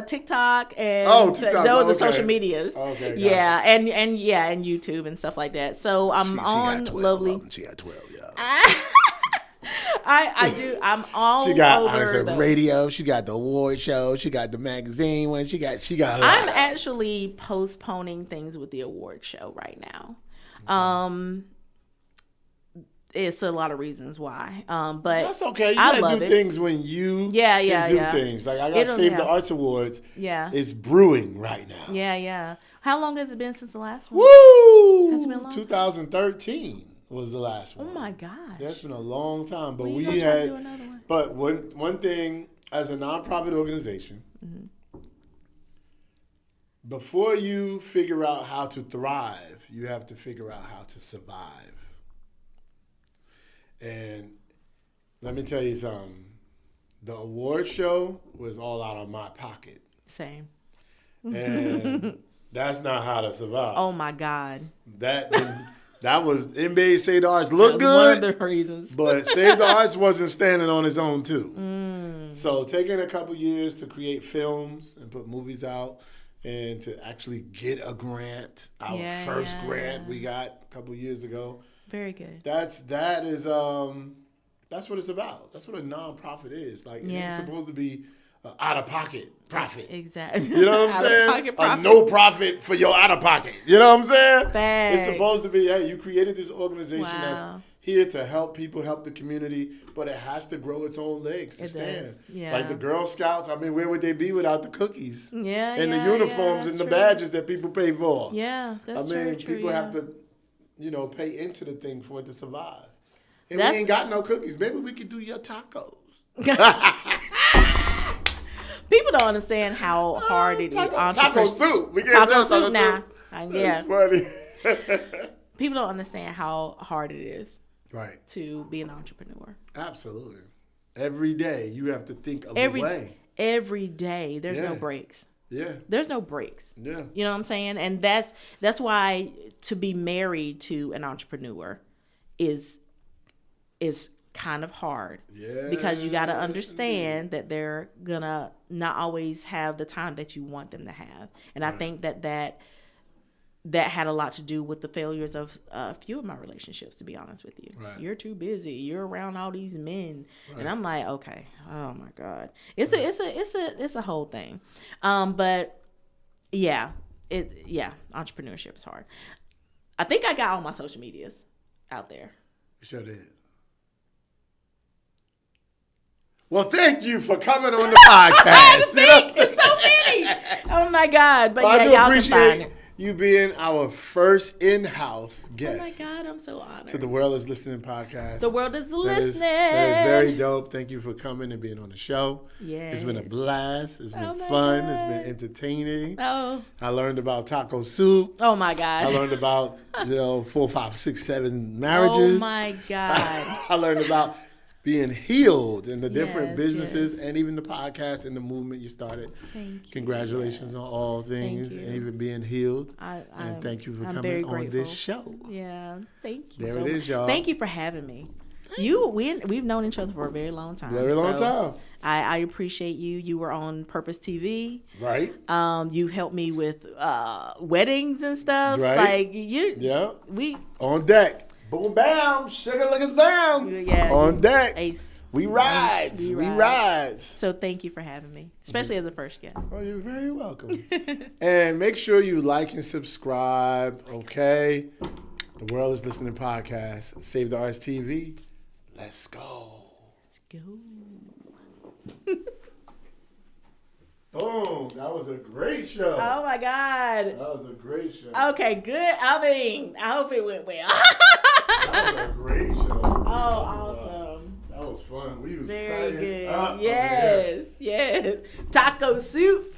TikTok and TikTok. Those are social medias. Okay, yeah, and YouTube and stuff like that. So I'm on Lovely. She got 12, yeah. I do. I'm all She got over the radio. She got the award show. She got the magazine one. She got. I'm actually postponing things with the award show right now. It's a lot of reasons why. But that's okay. You gotta do things when you can do things. Like I got Save the Arts Awards. Yeah, it's brewing right now. Yeah. How long has it been since the last one? Woo! Has it been a long 2013 was the last one. Oh my gosh, that's been a long time. But we had. Do another one? But one thing as a nonprofit organization, before you figure out how to thrive, you have to figure out how to survive. And let me tell you something. The award show was all out of my pocket. Same. And that's not how to survive. Oh my God. That was NBA Save the Arts look good. One of the reasons. But Save the Arts wasn't standing on its own too. So taking a couple years to create films and put movies out and to actually get a grant, our first grant we got a couple years ago. Very good. That's what it's about. That's what a nonprofit is. Like it's supposed to be out of pocket profit. Exactly. You know what I'm saying? A no profit for your out of pocket. You know what I'm saying? Thanks. It's supposed to be, hey, you created this organization that's here to help people, help the community, but it has to grow its own legs to stand. Does. Yeah. Like the Girl Scouts, I mean, where would they be without the cookies? Yeah. And the uniforms and the badges that people pay for. Yeah, that's true. I mean, people have to, pay into the thing for it to survive. And we ain't got no cookies. Maybe we could do your tacos. People don't understand how hard it is. Taco soup. We can't taco soup now. Yeah. That's funny. People don't understand how hard it is. Right. To be an entrepreneur. Absolutely. Every day you have to think of a way. Every day. There's no breaks. Yeah. There's no breaks. Yeah. You know what I'm saying? And that's why to be married to an entrepreneur is kind of hard. Yeah. Because you got to understand that they're going to not always have the time that you want them to have. And I think that had a lot to do with the failures of a few of my relationships, to be honest with you. Right. You're too busy. You're around all these men. Right. And I'm like, okay, oh my God. It's a whole thing. But entrepreneurship is hard. I think I got all my social medias out there. You sure did. Well, thank you for coming on the podcast. It's so many. Oh my God. But I do y'all appreciate can find it. You being our first in-house guest. Oh my God, I'm so honored. To the World is Listening podcast. The world is listening. That is very dope. Thank you for coming and being on the show. Yeah. It's been a blast. It's been fun. God. It's been entertaining. Oh. I learned about taco soup. Oh my God. I learned about 4, 5, 6, 7 marriages. Oh my God. I learned about being healed in the different businesses and even the podcast and the movement you started. Thank you. Congratulations on all things and even being healed. And thank you for coming on this show. Yeah, thank you. There it is, y'all. Thank you for having me. We've known each other for a very long time. Very long time. I appreciate you. You were on Purpose TV. Right. You helped me with weddings and stuff. Right. We on deck. Boom, bam, sugar like a sound. Yeah, on deck. Ace. We ride. We ride. So thank you for having me, especially as a first guest. Oh, you're very welcome. And make sure you like and subscribe, okay? The World is Listening podcast. Save the Arts TV. Let's go. Let's go. Boom. That was a great show. Oh my God. That was a great show. Okay, good. I mean, I hope it went well. That was a great show. Oh, awesome. That was fun. We was very good. Yes. Yes. Taco soup.